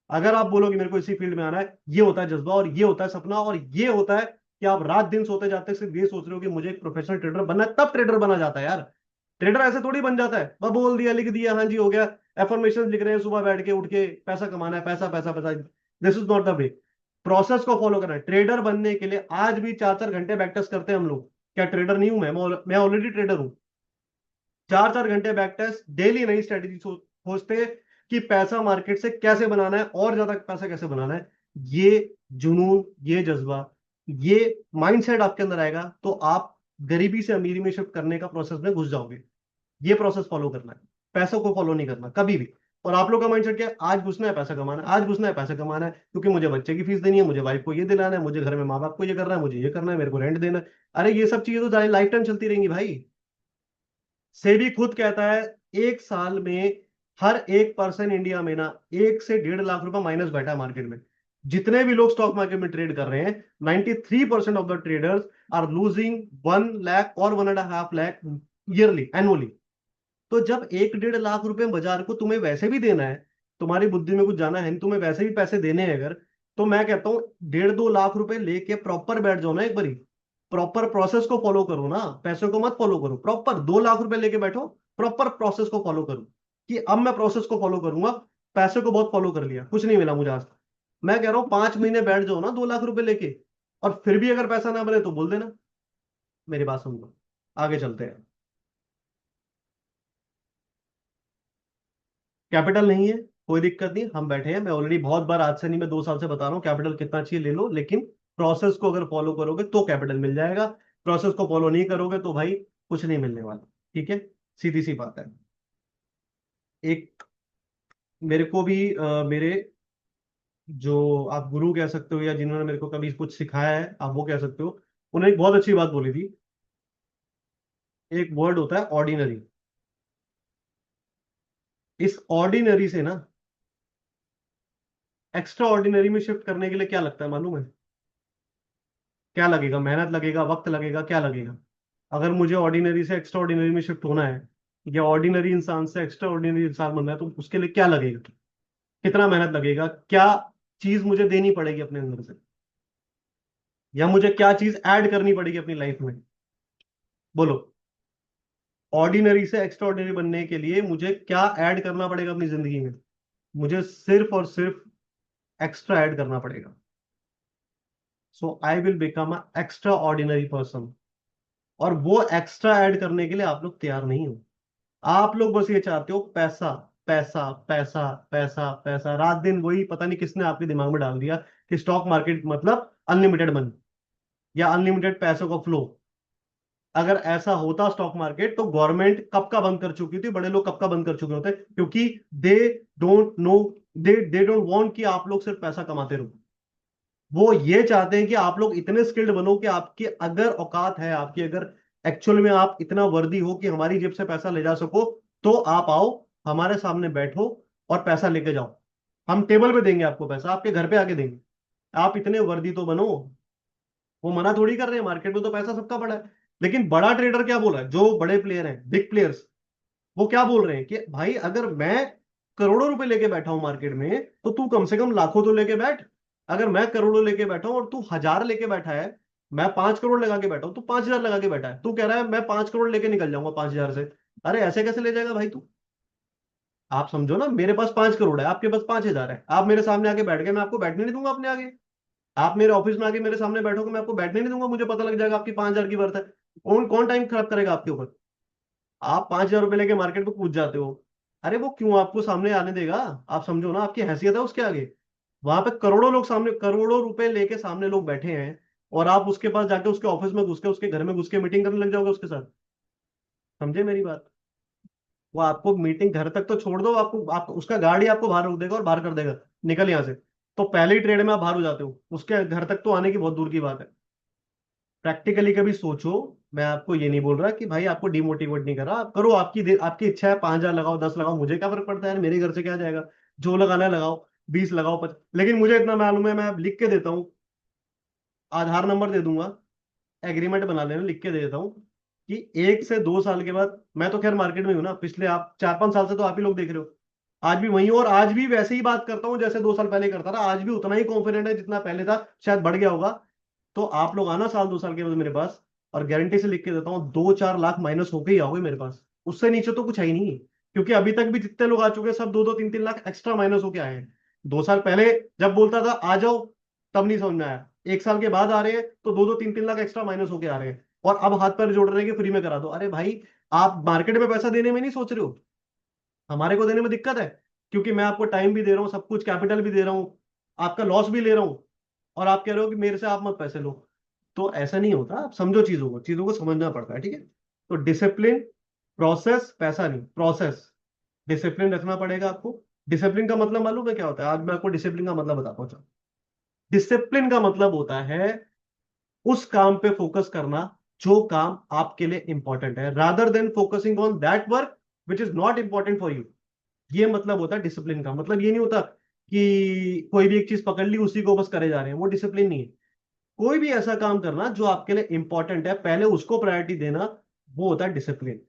अगर आप बोलो कि मेरे को इसी फील्ड में आना है, ये होता है जज्बा और ये होता है सपना और ये होता है कि आप रात दिन सोते जाते सिर्फ ये सोच रहे हो कि मुझे एक प्रोफेशनल ट्रेडर बनना है। तब ट्रेडर बना जाता है यार। ट्रेडर ऐसे थोड़ी बन जाता है, बस बोल दिया लिख दिया हाँ जी हो गया, एफर्मेशन लिख रहे हैं सुबह बैठ के उठ के, पैसा कमाना है, पैसा पैसा पैसा। This is not the way. Process को फॉलो करना है। ट्रेडर बनने के लिए आज भी 4-4 घंटे बैक टेस्ट करते हैं हम लोग। क्या ट्रेडर नहीं हूं मैं ऑलरेडी ट्रेडर हूं। 4-4 घंटे बैक टेस्ट डेली, नई स्ट्रेटेजी खोजते कि पैसा मार्केट से कैसे बनाना है और ज्यादा पैसा कैसे बनाना है। ये जुनून, ये जज्बा, ये माइंडसेट आपके अंदर आएगा तो आप गरीबी से अमीरी में शिफ्ट करने का प्रोसेस में घुस जाओगे। ये प्रोसेस फॉलो करना है, पैसों को फॉलो नहीं करना कभी भी। और आप लोग का माइंडसेट क्या है? आज घुसना है पैसा कमाना है, आज घुसना है पैसा कमाना है, क्योंकि मुझे बच्चे की फीस देनी है, मुझे वाइफ को ये दिलाना है, मुझे घर में माँ बाप को ये करना है, मुझे ये करना है, मेरे को रेंट देना है। अरे ये सब चीजें तो लाइफ टाइम चलती रहेंगी भाई। सेबी खुद कहता है एक साल में हर एक पर्सन इंडिया में ना 1 से 1.5 लाख रुपए माइनस बैठा है मार्केट में। जितने भी लोग स्टॉक मार्केट में ट्रेड कर रहे हैं, 93% of the traders are losing 1 lakh और 1.5 लाख ईयरली, एनुअली। तो जब 1 1.5 लाख रुपए बाजार को तुम्हें वैसे भी देना है, तुम्हारी बुद्धि में कुछ जाना है नहीं, तुम्हें वैसे भी पैसे देने हैं अगर, तो मैं कहता हूँ 1.5 2 लाख रुपए लेके प्रॉपर बैठ जाओ ना एक बारी। प्रॉपर प्रोसेस को फॉलो करो ना, पैसे को मत फॉलो करो, प्रॉपर 2 लाख रुपए लेके बैठो। प्रॉपर प्रोसेस को फॉलो करो कि अब मैं प्रोसेस को फॉलो करूंगा। पैसे को बहुत फॉलो कर लिया, कुछ नहीं मिला मुझे आज तक। मैं कह रहा हूँ 5 महीने बैठ जाओ ना 2 लाख रुपए लेके, और फिर भी अगर पैसा ना बने तो बोल देना। मेरी बात सुन लो, आगे चलते हैं। कैपिटल नहीं है, कोई दिक्कत नहीं, हम बैठे हैं। मैं ऑलरेडी बहुत बार, आज से नहीं, मैं 2 साल से बता रहा हूँ कैपिटल कितना चाहिए ले लो, लेकिन प्रोसेस को अगर फॉलो करोगे तो कैपिटल मिल जाएगा। प्रोसेस को फॉलो नहीं करोगे तो भाई कुछ नहीं मिलने वाला। ठीक है, सीधी सी बात है। एक मेरे को भी मेरे जो आप गुरु कह सकते हो, या जिन्होंने मेरे को कभी कुछ सिखाया है आप वो कह सकते हो, उन्होंने एक बहुत अच्छी बात बोली थी। एक वर्ड होता है ऑर्डिनरी। इस ऑर्डिनरी से ना एक्स्ट्रा ऑर्डिनरी में शिफ्ट करने के लिए क्या लगता है मालूम है? क्या लगेगा? मेहनत लगेगा, वक्त लगेगा, क्या लगेगा? अगर मुझे ऑर्डिनरी से एक्स्ट्रा ऑर्डिनरी में शिफ्ट होना है, या ऑर्डिनरी इंसान से एक्स्ट्रा ऑर्डिनरी इंसान बनना है, तो उसके लिए क्या लगेगा? कितना मेहनत लगेगा? क्या चीज मुझे देनी पड़ेगी अपने अंदर से, या मुझे क्या चीज ऐड करनी पड़ेगी अपनी लाइफ में? बोलो। ऑर्डिनरी से एक्स्ट्रा ऑर्डिनरी बनने के लिए मुझे क्या ऐड करना पड़ेगा अपनी जिंदगी में? मुझे सिर्फ और सिर्फ एक्स्ट्रा ऐड करना पड़ेगा। So I will become a extraordinary person. और वो एक्स्ट्रा ऐड करने के लिए आप लोग तैयार नहीं हो। आप लोग बस ये चाहते हो पैसा, पैसा, पैसा, पैसा, पैसा, रात दिन वही। पता नहीं किसने आपके दिमाग में डाल दिया कि स्टॉक मार्केट मतलब अनलिमिटेड मनी या अनलिमिटेड पैसों का फ्लो। अगर ऐसा होता स्टॉक मार्केट, तो गवर्नमेंट कब का बंद कर चुकी थी, बड़े लोग कब का बंद कर चुके होते, क्योंकि they don't know, they don't want कि आप लोग सिर्फ पैसा कमाते रहो। वो ये चाहते हैं कि आप लोग इतने स्किल्ड बनो कि आपकी अगर औकात है, आपकी अगर एक्चुअल में आप इतना वर्दी हो कि हमारी जेब से पैसा ले जा सको, तो आप आओ, हमारे सामने बैठो और पैसा लेके जाओ। हम टेबल पे देंगे आपको पैसा, आपके घर पे आके देंगे। आप इतने वर्दी तो बनो। वो मना थोड़ी कर रहे हैं, मार्केट में तो पैसा सबका बड़ा है। लेकिन बड़ा ट्रेडर क्या बोला है, जो बड़े प्लेयर हैं, बिग प्लेयर्स, वो क्या बोल रहे हैं कि भाई अगर मैं करोड़ों रुपए लेके बैठा हूं मार्केट में, तो तू कम से कम लाखों तो लेके बैठ। अगर मैं करोड़ों लेके बैठा हूं और तू 1,000 लेके बैठा है, मैं 5 करोड़ लगा के बैठा हूं, तू 5,000 लगा के बैठा है, तू कह रहा है मैं 5 करोड़ लेके निकल जाऊंगा 5,000 से। अरे ऐसे कैसे ले जाएगा भाई तू? आप समझो ना, मेरे पास 5 करोड़ है, आपके पास 5,000 है, आप मेरे सामने आके बैठ गए, मैं आपको बैठने नहीं दूंगा अपने आगे। आप मेरे ऑफिस में आके मेरे सामने बैठोगे, मैं आपको बैठने नहीं दूंगा, मुझे पता लग जाएगा आपकी 5,000 की वर्थ है। कौन कौन टाइम खराब करेगा आपके ऊपर? आप 5,000 रुपए लेके मार्केट में कूद जाते हो। अरे वो क्यों आपको सामने आने देगा? आप समझो ना, आपकी हैसियत है उसके आगे। वहां पे करोड़ों लोग सामने, करोड़ों रुपए लेके सामने लोग बैठे हैं, और आप उसके पास जाके उसके ऑफिस में घुस के, उसके घर में घुस के मीटिंग करने लग जाओगे उसके साथ। समझे मेरी बात? वो आपको मीटिंग घर तक तो छोड़ दो, आपको आप उसका गाड़ी आपको बाहर रोक देगा और बाहर कर देगा, निकल यहाँ से। तो पहले ही ट्रेड में आप बाहर हो जाते हो, उसके घर तक तो आने की बहुत दूर की बात है। प्रैक्टिकली कभी सोचो। मैं आपको ये नहीं बोल रहा कि भाई आपको डिमोटिवेट नहीं कर रहा, आप करो, आपकी इच्छा है, 5,000 लगाओ, 10 लगाओ, मुझे क्या फर्क पड़ता है यार, मेरे घर से क्या जाएगा? जो लगाना है लगाओ, 20 लगाओ, 50। लेकिन मुझे इतना मालूम है, मैं अब लिख के देता हूँ, आधार नंबर दे दूंगा, एग्रीमेंट बना लेना, लिख के दे देता हूँ कि 1 से 2 साल के बाद, मैं तो खैर मार्केट में हूँ ना, पिछले आप 4 5 साल से तो आप ही लोग देख रहे हो, आज भी वही हूँ, और आज भी वैसे ही बात करता हूँ जैसे 2 साल पहले करता था, आज भी उतना ही कॉन्फिडेंट है जितना पहले था, शायद बढ़ गया होगा। तो आप लोग आना 1 2 साल के बाद मेरे पास, और गारंटी से लिख के देता हूँ 2 4 लाख माइनस होके ही आओगे मेरे पास। उससे नीचे तो कुछ है ही नहीं। क्योंकि अभी तक भी जितने लोग आ चुके हैं, सब 2 2 3 3 लाख एक्स्ट्रा माइनस होके आए हैं। 2 साल पहले जब बोलता था आ जाओ, तब नहीं समझ में आया। 1 साल के बाद आ रहे हैं तो 2 2 3 3 लाख एक्स्ट्रा माइनस होके आ रहे हैं, और अब हाथ पैर जोड़ रहे हैं कि फ्री में करा दो। अरे भाई, आप मार्केट में पैसा देने में नहीं सोच रहे हो, हमारे को देने में दिक्कत है। क्योंकि मैं आपको टाइम भी दे रहा हूँ, सब कुछ कैपिटल भी दे रहा हूँ, आपका लॉस भी ले रहा हूँ, और आप कह रहे हो कि मेरे से आप मत पैसे लो। तो ऐसा नहीं होता, आप समझो चीजों को समझना पड़ता है। ठीक है, तो डिसिप्लिन, प्रोसेस, पैसा नहीं, प्रोसेस, डिसिप्लिन रखना पड़ेगा आपको। डिसिप्लिन का मतलब मालूम है क्या होता है? आज मैं आपको डिसिप्लिन का मतलब बताता हूँ। डिसिप्लिन का मतलब होता है उस काम पे फोकस करना जो काम आपके लिए इंपॉर्टेंट है, rather than focusing on that work which is not important for you. ये मतलब होता है डिसिप्लिन का। मतलब ये नहीं होता कि कोई भी एक चीज पकड़ ली उसी को बस करे जा रहे हैं, वो डिसिप्लिन नहीं है। कोई भी ऐसा काम करना जो आपके लिए इंपॉर्टेंट है, पहले उसको प्रायोरिटी देना, वो होता है डिसिप्लिन।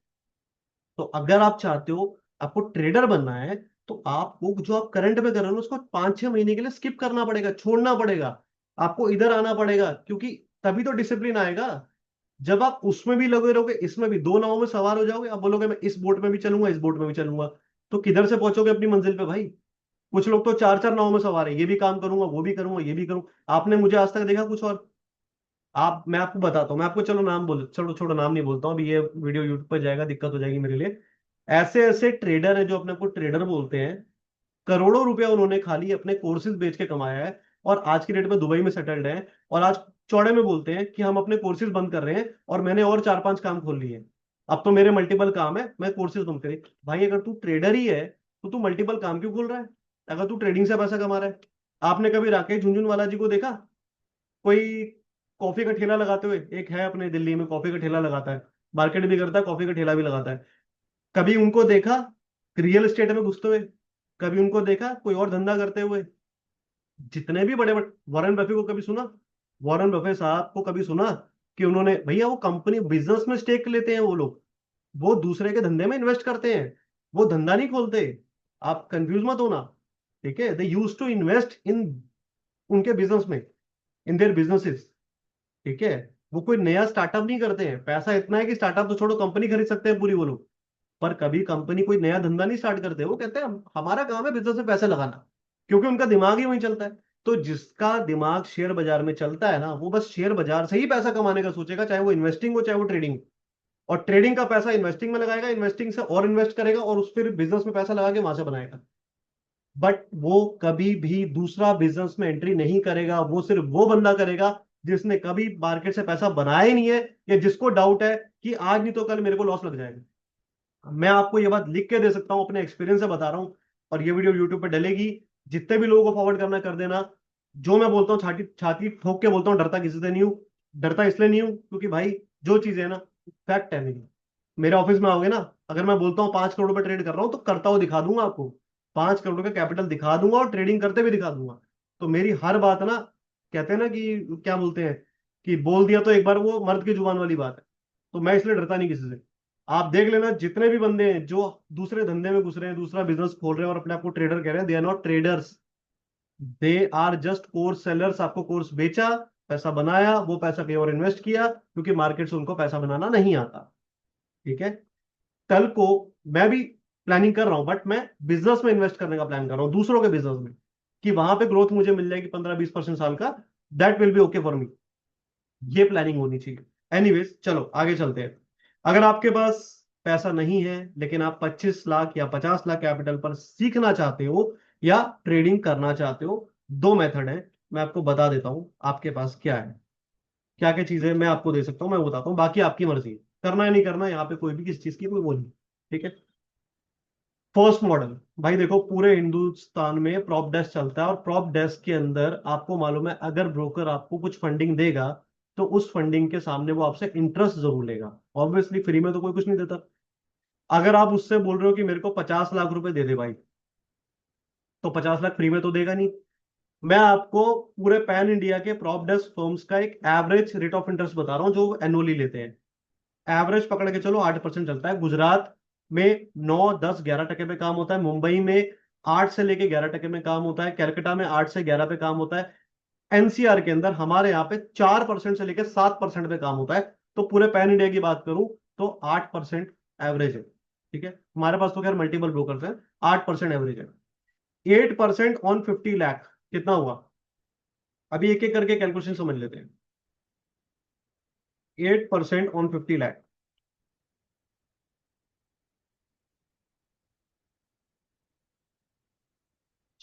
तो अगर आप चाहते हो आपको ट्रेडर बनना है, तो आपको जो आप करंट में कर रहे हो उसको 5-6 महीने के लिए स्किप करना पड़ेगा, छोड़ना पड़ेगा। आपको इधर आना पड़ेगा, क्योंकि तभी तो डिसिप्लिन आएगा। जब आप उसमें भी लगे रहोगे, इसमें भी, दो नावों में सवार हो जाओगे, आप बोलोगे मैं इस बोट में भी चलूंगा, इस बोट में भी चलूंगा, तो किधर से पहुंचोगे अपनी मंजिल पे भाई? कुछ लोग तो चार चार नावों में सवार है, ये भी काम करूंगा, वो भी करूंगा, ये भी करूंगा। आपने मुझे आज तक देखा कुछ और? आप, मैं आपको बताता हूँ, मैं आपको, चलो नाम बोल, चलो छोड़ो, नाम नहीं बोलता हूँ अभी, ये वीडियो यूट्यूब पर जाएगा, दिक्कत हो जाएगी मेरे लिए। ऐसे ऐसे ट्रेडर है जो अपने को ट्रेडर बोलते हैं, करोड़ों रुपया उन्होंने खाली अपने कोर्सेज बेच के कमाया है, और आज की डेट में दुबई में सेटल्ड है। और आज चौड़े में बोलते हैं कि हम अपने कोर्सेज बंद कर रहे हैं और मैंने और 4-5 काम खोल लिए हैं। अब तो मेरे मल्टीपल काम है, मैं कोर्सेज बंद करे। भाई अगर तू ट्रेडर ही है तो तू मल्टीपल काम क्यों खोल रहा है? अगर तू ट्रेडिंग से पैसा कमा रहा है। आपने कभी राकेश झुनझुनवाला जी को देखा? कोई कॉफी का ठेला लगाते हुए? एक है अपने दिल्ली में, कॉफी का ठेला लगाता है, मार्केट भी करता है, कॉफी का ठेला भी लगाता है। कभी उनको देखा रियल एस्टेट में घुसते हुए? कभी उनको देखा कोई और धंधा करते हुए? जितने भी बड़े बड़े, वॉरेन बफे को कभी सुना? वॉरेन बफे साहब को कभी सुना कि उन्होंने, भैया वो कंपनी बिजनेस में स्टेक लेते हैं वो लोग, वो दूसरे के धंधे में इन्वेस्ट करते हैं, वो धंधा नहीं खोलते। आप कंफ्यूज मत होना, ठीक है? दे यूज टू इन्वेस्ट इन, उनके बिजनेस में, इन देयर बिजनेसेस, ठीक है? वो कोई नया स्टार्टअप नहीं करते हैं। पैसा इतना है कि स्टार्टअप तो छोड़ो, कंपनी खरीद सकते हैं पूरी वो लोग, पर कभी कंपनी कोई नया धंधा नहीं स्टार्ट करते। वो कहते हैं हमारा काम है बिजनेस में पैसे लगाना, क्योंकि उनका दिमाग ही वहीं चलता है। तो जिसका दिमाग शेयर बाजार में चलता है ना, वो बस शेयर बाजार से ही पैसा कमाने का सोचेगा, चाहे वो इन्वेस्टिंग हो चाहे वो ट्रेडिंग हो। और ट्रेडिंग का पैसा इन्वेस्टिंग में लगाएगा, इन्वेस्टिंग से और इन्वेस्ट करेगा, और उस फिर बिजनेस में पैसा लगा के वहां से बनाएगा। बट वो कभी भी दूसरा बिजनेस में एंट्री नहीं करेगा। वो सिर्फ वो बंदा करेगा जिसने कभी मार्केट से पैसा बनाया ही नहीं है, या जिसको डाउट है कि आज नहीं तो कल मेरे को लॉस लग जाएगा। मैं आपको ये बात लिख के दे सकता हूं, अपने एक्सपीरियंस से बता रहा हूं। और ये वीडियो यूट्यूब पे डलेगी, जितने भी लोगों को फॉरवर्ड करना कर देना। जो मैं बोलता हूँ छाती छाती ठोक के बोलता हूँ, डरता किसी से नहीं हूँ। डरता इसलिए नहीं हूँ क्योंकि भाई जो चीज है ना, फैक्ट है मेरी। मेरे ऑफिस में आओगे ना, अगर मैं बोलता हूँ 5 करोड़ रुपए ट्रेड कर रहा हूँ, तो करता हुआ दिखा दूंगा आपको। 5 करोड़ का कैपिटल दिखा दूंगा और ट्रेडिंग करते भी दिखा दूंगा। तो मेरी हर बात ना, कहते हैं ना कि क्या बोलते हैं, कि बोल दिया तो एक बार, वो मर्द की जुबान वाली बात है। तो मैं इसलिए डरता नहीं किसी से। आप देख लेना, जितने भी बंदे हैं जो दूसरे धंधे में घुस रहे हैं, दूसरा बिजनेस खोल रहे हैं और अपने आप को ट्रेडर कह रहे हैं, they are not traders, they are just course sellers. आपको कोर्स बेचा, पैसा बनाया, वो पैसा कहीं और इन्वेस्ट किया, क्योंकि मार्केट से उनको पैसा बनाना नहीं आता, ठीक है? कल को मैं भी प्लानिंग कर रहा हूं, बट मैं बिजनेस में इन्वेस्ट करने का प्लान कर रहा हूं, दूसरों के बिजनेस में, कि वहां पे ग्रोथ मुझे मिल जाएगी 15-20% साल का। That will be okay for me. ये प्लानिंग होनी चाहिए। एनीवेज, चलो आगे चलते हैं। अगर आपके पास पैसा नहीं है, लेकिन आप 25 लाख या 50 लाख कैपिटल पर सीखना चाहते हो या ट्रेडिंग करना चाहते हो, दो मेथड है। मैं आपको बता देता हूं आपके पास क्या है, क्या क्या चीजें मैं आपको दे सकता हूं, मैं बताता हूं, बाकी आपकी मर्जी है। करना है नहीं करना, यहाँ पे कोई भी किसी चीज की कोई वो नहीं, ठीक है? फर्स्ट मॉडल, भाई देखो, पूरे हिंदुस्तान में प्रॉप डेस्क चलता है, और प्रॉप डेस्क के अंदर आपको मालूम है, अगर ब्रोकर आपको कुछ फंडिंग देगा, तो उस फंडिंग के सामने वो आपसे इंटरेस्ट जरूर लेगा। ऑब्वियसली फ्री में तो कोई कुछ नहीं देता। अगर आप उससे बोल रहे हो कि मेरे को 50 लाख रुपए दे दे भाई, तो 50 लाख फ्री में तो देगा नहीं। मैं आपको पूरे पैन इंडिया के प्रॉप डेस्क फर्म्स का एक एवरेज रेट ऑफ इंटरेस्ट बता रहा हूँ जो एनुअली लेते हैं। एवरेज पकड़ के चलो 8% चलता है। गुजरात में 9, 10, 11% पे काम होता है। मुंबई में 8 से लेके 11% में काम होता है। कैलकाटा में 8 से 11 पे काम होता है। एनसीआर के अंदर हमारे यहाँ पे 4% से लेकर 7% पे काम होता है। तो पूरे पैन इंडिया की बात करूं तो 8% एवरेज है, ठीक है? हमारे पास तो खैर मल्टीपल ब्रोकर्स हैं। 8% एवरेज है। 8% ऑन 50 लाख कितना हुआ? अभी एक एक करके कैलकुलेशन समझ लेते हैं। 8% ऑन 50 लाख,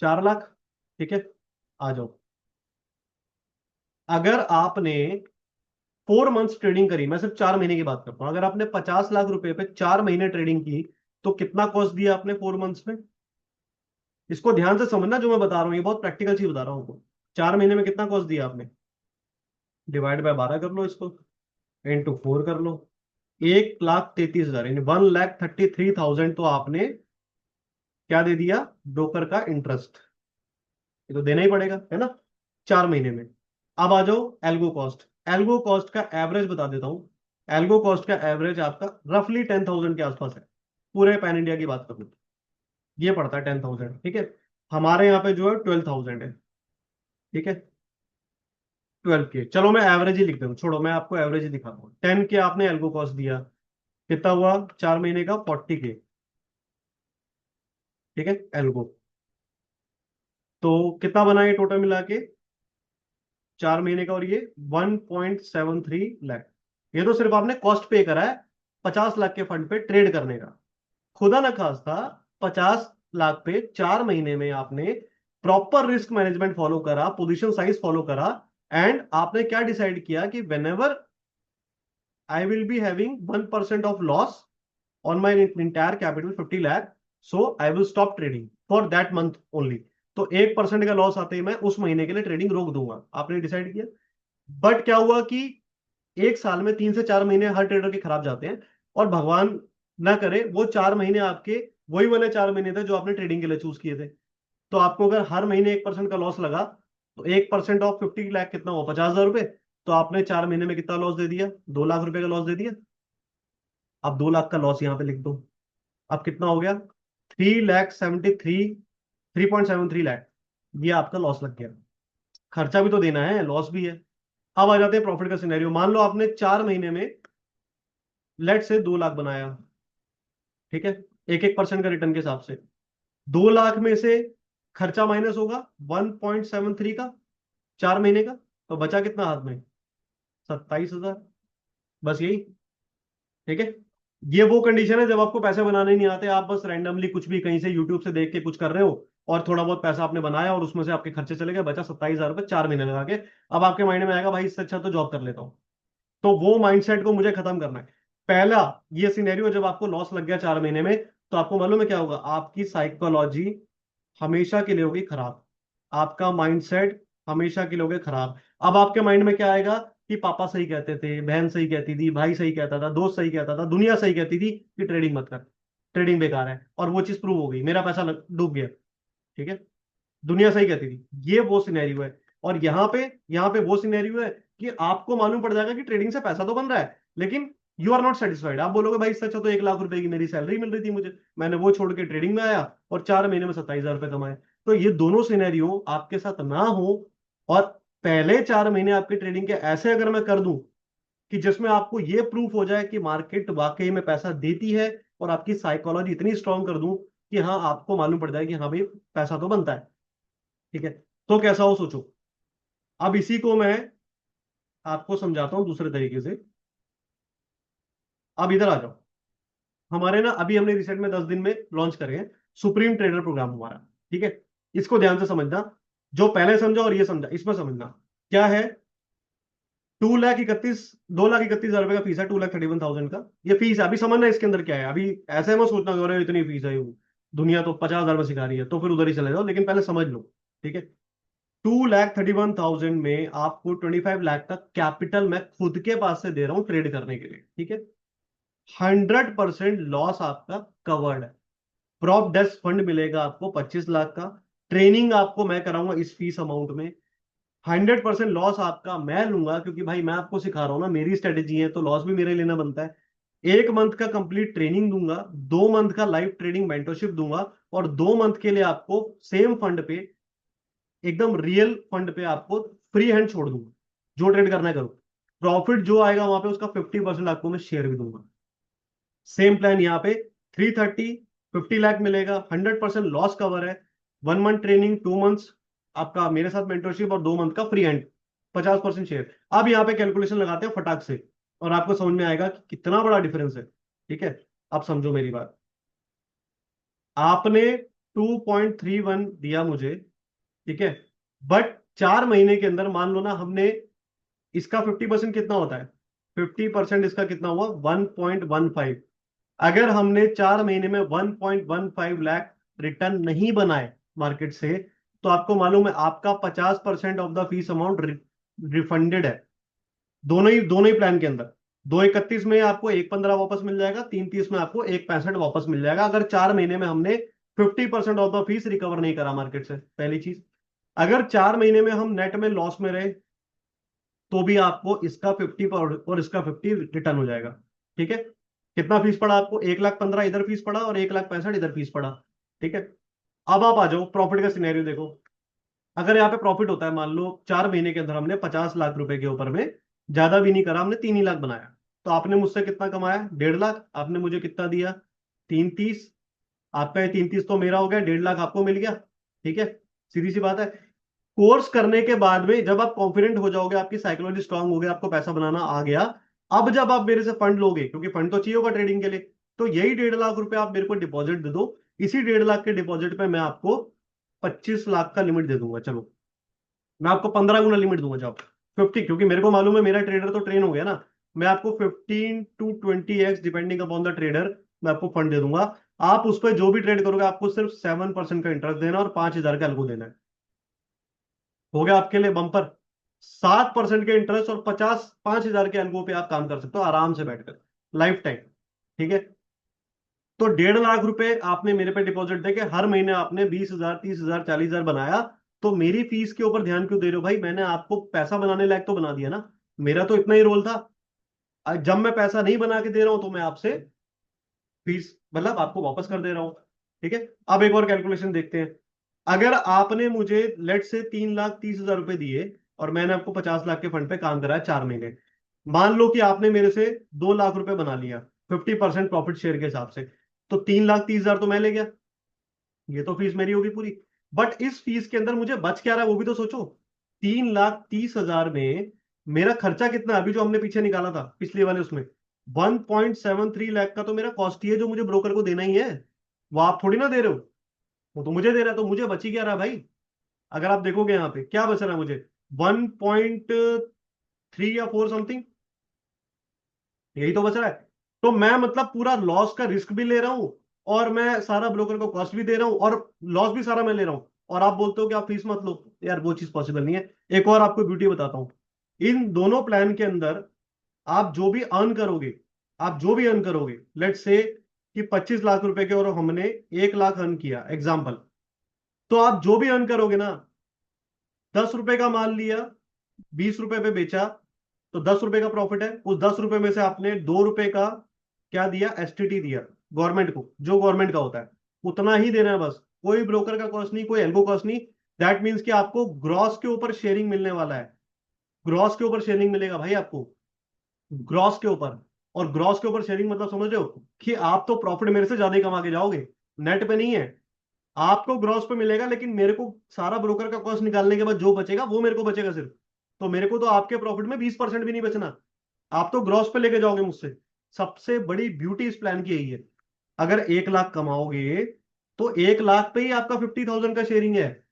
4 लाख, ठीक है? आ जाओ। अगर आपने 4 मंथ्स ट्रेडिंग करी, मैं सिर्फ 4 महीने की बात करता हूं, अगर आपने 50 लाख रुपए पे 4 महीने ट्रेडिंग की, तो कितना कॉस्ट दिया आपने 4 मंथ्स में? इसको ध्यान से समझना जो मैं बता रहा हूँ, ये बहुत प्रैक्टिकल चीज बता रहा हूँ आपको। 4 महीने में कितना कॉस्ट दिया आपने, डिवाइड बाय 12 कर लो इसको, इंटू 4 कर लो। 1,33,000 यानी 1,33,000 तो आपने क्या दे दिया, ब्रोकर का इंटरेस्ट। ये तो देना ही पड़ेगा है ना, 4 महीने में। अब आ जाओ एल्गो कॉस्ट। एल्गो कॉस्ट का एवरेज बता देता हूं। एल्गो कॉस्ट का एवरेज आपका रफली 10,000 के आसपास है, पूरे पैन इंडिया की बात करूं तो। ये पड़ता है 10,000, ठीक है। हमारे यहाँ पे जो है 12,000 है, ठीक है। 12 के, चलो मैं एवरेज ही लिख दूँ, छोड़ो मैं आपको एवरेज ही दिखाता हूँ। 10 के आपने एल्गो कॉस्ट दिया, कितना हुआ 4 महीने का, 40 के, ठीक है एल्गो। तो कितना बना ये टोटल मिला के, 4 महीने का, और ये 1.73 लाख। ये तो सिर्फ आपने कॉस्ट पे करा है 50 लाख के फंड पे ट्रेड करने का। खुदा न खास्ता 50 लाख पे 4 महीने में आपने प्रॉपर रिस्क मैनेजमेंट फॉलो करा, पोजीशन साइज फॉलो करा, एंड आपने क्या डिसाइड किया कि when ever I will be having 1% of loss on my entire capital 50 lakh, so I will stop trading for that month only. तो 1% का लॉस आते ही मैं उस महीने के लिए ट्रेडिंग रोक दूंगा, आपने डिसाइड किया। बट क्या हुआ कि एक साल में 3 से 4 महीने हर ट्रेडर के खराब जाते हैं, और भगवान ना करे वो 4 महीने आपके वही वाले 4 महीने थे जो आपने ट्रेडिंग के लिए चूज किए थे। तो आपको अगर हर महीने 1% का लॉस लगा, तो 1% ऑफ 50 लाख कितना हुआ, 50,000 रुपए। तो आपने 4 महीने में कितना लॉस दे दिया, 2 लाख रुपए का लॉस दे दिया। अब 2 लाख का लॉस यहाँ पे लिख दो। अब कितना हो गया, 3,73,3.73 लाख, ये आपका लॉस लग गया। खर्चा भी तो देना है, लॉस भी है। अब आ जाते हैं प्रॉफिट का सिनेरियो। मान लो आपने 4 महीने में लेट से 2 लाख बनाया, ठीक है, 1-1% का रिटर्न के हिसाब से। 2 लाख में से खर्चा माइनस होगा 1.73 का, 4 महीने का, तो बचा कितना हाथ में, 27,000। बस यही, ठीक है। ये वो कंडीशन है जब आपको पैसे बनाने नहीं आते, आप बस रैंडमली कुछ भी कहीं से यूट्यूब से देख के कुछ कर रहे हो, और थोड़ा बहुत पैसा आपने बनाया और उसमें से आपके खर्चे चले गए, बचा 27,000 रुपये 4 महीने लगा के। अब आपके माइंड में आएगा भाई इससे अच्छा तो जॉब कर लेता हूँ। तो वो माइंडसेट को मुझे खत्म करना है। पहला ये सिनेरियो, जब आपको लॉस लग गया 4 महीने में, तो आपको मालूम है क्या होगा, आपकी साइकोलॉजी हमेशा के लिए होगी खराब, आपका माइंडसेट हमेशा के लिए होगा खराब। अब आपके माइंड में क्या आएगा कि पापा सही कहते थे, बहन सही कहती थी, भाई सही कहता था, दोस्त सही कहता था, दुनिया सही कहती थी कि ट्रेडिंग मत कर, ट्रेडिंग बेकार है, और वो चीज प्रूव हो गई, मेरा पैसा डूब गया, ठीक है। दुनिया सही कहती थी, ये वो सिनेरियो है। और यहाँ पे वो सिनेरियो है कि आपको मालूम पड़ जाएगा कि ट्रेडिंग से पैसा तो बन रहा है, लेकिन यू आर नॉट सेटिस्फाइड। आप बोलोगे भाई इससे अच्छा तो 1 लाख रुपए की मेरी सैलरी मिल रही थी मुझे, मैंने वो छोड़ के ट्रेडिंग में आया और 4 महीने में 27,000 रुपए कमाए। तो ये दोनों सिनेरियो आपके साथ ना हो, और पहले 4 महीने आपके ट्रेडिंग के ऐसे अगर मैं कर दूं कि जिसमें आपको ये प्रूफ हो जाए कि मार्केट वाकई में पैसा देती है, और आपकी साइकोलॉजी इतनी स्ट्रांग कर दूं कि हाँ आपको मालूम पड़ जाए कि हाँ भाई पैसा तो बनता है, ठीक है। तो कैसा हो सोचो। अब इसी को मैं आपको समझाता हूं दूसरे तरीके से। अब इधर आ जाओ। हमारे ना अभी हमने रिसेंट में 10 दिन में लॉन्च करे हैं सुप्रीम ट्रेडर प्रोग्राम हमारा, ठीक है। इसको ध्यान से समझना, जो पहले समझा और ये समझा, इसमें समझना क्या है। 2,31,000 2,31,000 रुपए का फीस है, 2,31,000 का ये फीस है। अभी समझना इसके अंदर क्या है, अभी ऐसे मत सोचना कि अरे इतनी फीस है, दुनिया तो 50,000 में सिखा रही है, तो फिर उधर ही चले जाओ, लेकिन पहले समझ लो, ठीक है। 2,31,000 में आपको 25 लाख का कैपिटल मैं खुद के पास से दे रहा हूं ट्रेड करने के लिए, ठीक है। 100% लॉस आपका कवर्ड है। प्रॉप डेस्क फंड मिलेगा आपको 25 लाख का। ट्रेनिंग आपको मैं कराऊंगा इस फीस अमाउंट में। 100% लॉस आपका मैं लूंगा, क्योंकि भाई मैं आपको सिखा रहा हूं ना, मेरी स्ट्रेटेजी है, तो लॉस भी मेरे लेना बनता है। 1 मंथ का कंप्लीट ट्रेनिंग दूंगा, 2 मंथ का लाइव ट्रेडिंग मेंटरशिप दूंगा, और 2 मंथ के लिए आपको सेम फंड पे, एकदम रियल फंड पे आपको फ्री हैंड छोड़ दूंगा, जो ट्रेड करना है करो। प्रॉफिट जो आएगा वहां पे उसका 50% आपको मैं शेयर भी दूंगा। सेम प्लान यहाँ पे 330 50 लाख मिलेगा, 100% लॉस कवर है। 1 मंथ ट्रेनिंग, 2 मंथ्स आपका मेरे साथ मेंटरशिप, और 2 मंथ का फ्री हैंड, 50% शेयर। अब यहाँ पे कैलकुलेशन लगाते हैं फटाक से, और आपको समझ में आएगा कि कितना बड़ा डिफरेंस है, ठीक है। अब समझो मेरी बात। आपने 2.31 दिया मुझे, ठीक है। बट 4 महीने के अंदर मान लो ना हमने इसका 50% कितना होता है, 50% इसका कितना हुआ, 1.15। अगर हमने 4 महीने में 1.15 लाख रिटर्न नहीं बनाए, मार्केट से, तो आपको मालूम है आपका 50% of the fees amount refunded है। दोनों ही प्लान के अंदर। 231 में आपको 115 वापस मिल जाएगा, 330 में आपको 165 वापस मिल जाएगा, अगर 4 महीने में हमने 50% ऑफ द फीस रिकवर नहीं करा मार्केट से। पहली चीज, अगर 4 महीने में हम नेट में लॉस में रहे, तो भी आपको इसका 50 और इसका 50 रिटर्न हो जाएगा। ठीक है। कितना फीस पड़ा आपको? 1,15,000 इधर फीस पड़ा और 1,65,000 इधर फीस पड़ा। ठीक है। अब आप आ जाओ प्रॉफिट का सिनेरियो देखो। अगर यहाँ पे प्रॉफिट होता है, मान लो 4 महीने के अंदर हमने 50 लाख रुपए के ऊपर में, ज्यादा भी नहीं करा हमने, 3 ही लाख बनाया, तो आपने मुझसे कितना कमाया? 1.5 लाख। आपने मुझे कितना दिया? 330। आपका ये 330 तो मेरा हो गया, 1.5 लाख आपको मिल गया। ठीक है। सीधी सी बात है। कोर्स करने के बाद में जब आप कॉन्फिडेंट हो जाओगे, आपकी साइकोलॉजी स्ट्रांग हो गई, आपको पैसा बनाना आ गया, अब जब आप मेरे से फंड लोगे, क्योंकि फंड तो चाहिए होगा ट्रेडिंग के लिए, तो यही 1.5 लाख रुपए आप मेरे को डिपॉजिट दे दो। इसी 1.5 लाख के डिपॉजिट पे मैं आपको 25 लाख का लिमिट दे दूंगा। चलो, मैं आपको 15 गुना लिमिट दूंगा जब 50, क्योंकि मेरे को मालूम है मेरा ट्रेडर तो ट्रेन हो गया ना। मैं आपको 15 to 20x depending upon the trader मैं आपको फंड दे दूंगा। आप उस पर जो भी ट्रेड करोगे, आपको सिर्फ 7% का इंटरेस्ट देना और 5,000 का अलगू देना है। हो गया आपके लिए बम्पर। 7% के इंटरेस्ट और 5,000 के अलगू पे आप काम कर सकते हो आराम से बैठकर, लाइफ टाइम। ठीक है। तो 1.5 लाख रुपए आपने मेरे पे डिपॉजिट देके हर महीने आपने 20,000, 30,000, 40,000 बनाया, तो मेरी फीस के ऊपर ध्यान क्यों दे रहे हो भाई? मैंने आपको पैसा बनाने लायक तो बना दिया ना। मेरा तो इतना ही रोल था। जब मैं पैसा नहीं बना के दे रहा हूं, तो मैं आपसे फीस मतलब आपको वापस कर दे रहा हूं। ठीक है। अब एक और कैलकुलेशन देखते हैं। अगर आपने मुझे लेट से 3,30,000 रुपए दिए और मैंने आपको 50 लाख के फंड पे काम कराया 4 महीने, मान लो कि आपने मेरे से 2 लाख रुपए बना लिया 50% प्रॉफिट शेयर के हिसाब से, तो 3,30,000 तो मैं ले गया, ये तो फीस मेरी होगी पूरी। बट इस फीस के अंदर मुझे बच क्या रहा है वो भी तो सोचो। 3,30,000 में मेरा खर्चा कितना है? अभी जो हमने पीछे निकाला था पिछले वाले उसमें, 1.73 लाख का तो मेरा कॉस्ट ही है, जो मुझे ब्रोकर को देना ही है। वो आप थोड़ी ना दे रहे हो, वो तो मुझे दे रहा है, तो मुझे बची क्या रहा भाई? अगर आप देखोगे यहाँ पे क्या बच रहा है मुझे, 1.3 या 4 समथिंग, यही तो बच रहा है। तो मैं मतलब पूरा लॉस का रिस्क भी ले रहा हूं, और मैं सारा ब्रोकर को कॉस्ट भी दे रहा हूं, और लॉस भी सारा मैं ले रहा हूं, और आप बोलते हो कि आप फीस मत लो। यार वो चीज पॉसिबल नहीं है। एक और आपको ब्यूटी बताता हूं। इन दोनों प्लान के अंदर आप जो भी अर्न करोगे, आप जो भी अर्न करोगे, लेट से कि 25 लाख रुपए के और हमने 1 लाख अर्न किया एग्जाम्पल, तो आप जो भी अर्न करोगे ना, 10 रुपए का माल लिया, 20 रुपए पे बेचा, तो 10 रुपए का प्रॉफिट है। उस 10 रुपए में से आपने 2 रुपए का क्या दिया? एसटीटी दिया गवर्नमेंट को, जो गवर्नमेंट का होता है उतना ही देना है बस। कोई ब्रोकर का कॉस्ट नहीं, कोई एल्गो कॉस्ट नहीं। दैट मीन्स कि आपको ग्रॉस के ऊपर शेयरिंग मिलने वाला है। ग्रॉस के ऊपर शेयरिंग मिलेगा भाई आपको, ग्रॉस के ऊपर। और ग्रॉस के ऊपर शेयरिंग मतलब समझ रहे हो कि आप तो प्रॉफिट मेरे से ज्यादा ही कमा के जाओगे, नेट पे नहीं है। आपको ग्रॉस पे मिलेगा, लेकिन मेरे को सारा ब्रोकर का कॉस्ट निकालने के बाद जो बचेगा वो मेरे को बचेगा सिर्फ। तो मेरे को तो आपके प्रॉफिट में 20% भी नहीं बचना। आप तो ग्रॉस पे लेके जाओगे मुझसे। सबसे बड़ी ब्यूटी इस प्लान की यही है। अगर 1 लाख कमाओगे, तो 1 लाख पे ही आपका 50,000 का शेयरिंग है।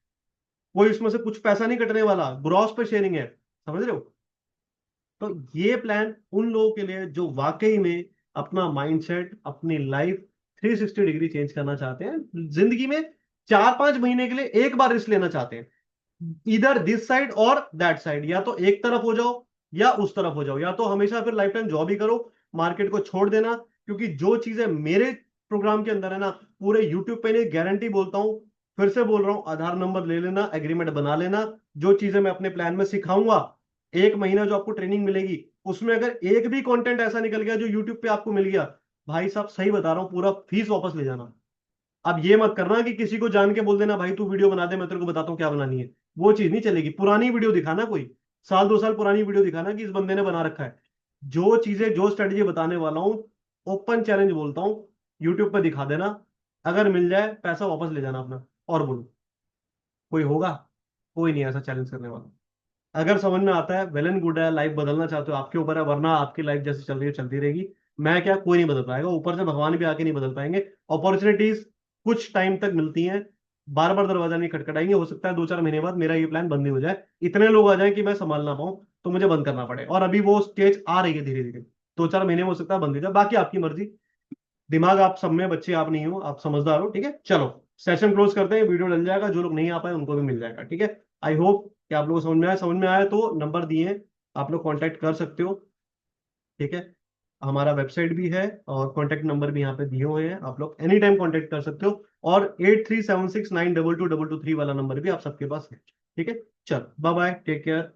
कोई इसमें से कुछ पैसा नहीं कटने वाला, ग्रॉस पे शेयरिंग है। समझ रहे हो? तो ये प्लान उन लोगों के लिए जो वाकई में अपना माइंडसेट, अपनी लाइफ 360 डिग्री चेंज करना चाहते हैं, जिंदगी में 4-5 महीने के लिए एक बार रिस्क लेना चाहते हैं। इधर दिस साइड और दैट साइड, या तो एक तरफ हो जाओ या उस तरफ हो जाओ, या तो हमेशा फिर लाइफ टाइम जॉब ही करो, मार्केट को छोड़ देना। क्योंकि जो चीजें मेरे प्रोग्राम के अंदर है ना, पूरे यूट्यूब पे नहीं, गारंटी बोलता हूं, फिर से बोल रहा हूं, आधार नंबर ले लेना, एग्रीमेंट बना लेना। जो चीजें मैं अपने प्लान में सिखाऊंगा, 1 महीना जो आपको ट्रेनिंग मिलेगी, उसमें अगर एक भी कंटेंट ऐसा निकल गया जो यूट्यूब पे आपको मिल गया, भाई साहब सही बता रहा हूं, पूरा फीस वापस ले जाना। अब ये मत करना कि किसी को जान के बोल देना भाई तू वीडियो बना दे, मैं तेरे को बताता हूँ क्या बनानी है। वो चीज नहीं चलेगी। पुरानी वीडियो दिखाना, कोई 1-2 साल पुरानी वीडियो दिखाना कि इस बंदे ने बना रखा है। जो चीजें, जो स्ट्रेटेजी बताने वाला हूँ, ओपन चैलेंज बोलता हूँ, यूट्यूब पे दिखा देना। अगर मिल जाए पैसा वापस ले जाना अपना। और बोलो, कोई होगा? कोई नहीं ऐसा चैलेंज करने वाला। अगर समझ में आता है वेल एंड गुड है, लाइफ बदलना चाहते हो आपके ऊपर है, वरना आपकी लाइफ जैसे चल रही है चलती रहेगी। मैं क्या, कोई नहीं बदल पाएगा, ऊपर से भगवान भी आके नहीं बदल पाएंगे। अपॉर्चुनिटीज कुछ टाइम तक मिलती हैं, बार बार दरवाजा नहीं खटखटाएंगे। हो सकता है 2-4 महीने बाद मेरा ये प्लान बंद ही हो जाए, इतने लोग आ जाए कि मैं संभाल ना पाऊं, तो मुझे बंद करना पड़े। और अभी वो स्टेज आ रही है धीरे धीरे, 2-4 महीने में हो सकता है बंद हो जाए, बाकी आपकी मर्जी। दिमाग आप सब में, बच्चे आप नहीं हो, आप समझदार हो। ठीक है, चलो। सेशन क्लोज करते हैं, वीडियो डल जाएगा, जो लोग नहीं आ पाए उनको भी मिल जाएगा, ठीक है। आई होप कि आप लोगों को समझ में आया तो नंबर दिए हैं, आप लोग कांटेक्ट कर सकते हो, ठीक है। हमारा वेबसाइट भी है और कांटेक्ट नंबर भी यहाँ पे दिए हुए हैं, आप लोग एनी टाइम कांटेक्ट कर सकते हो। और 8376922223 वाला नंबर भी आप सबके पास है, ठीक है। चल बाय बाय, टेक केयर।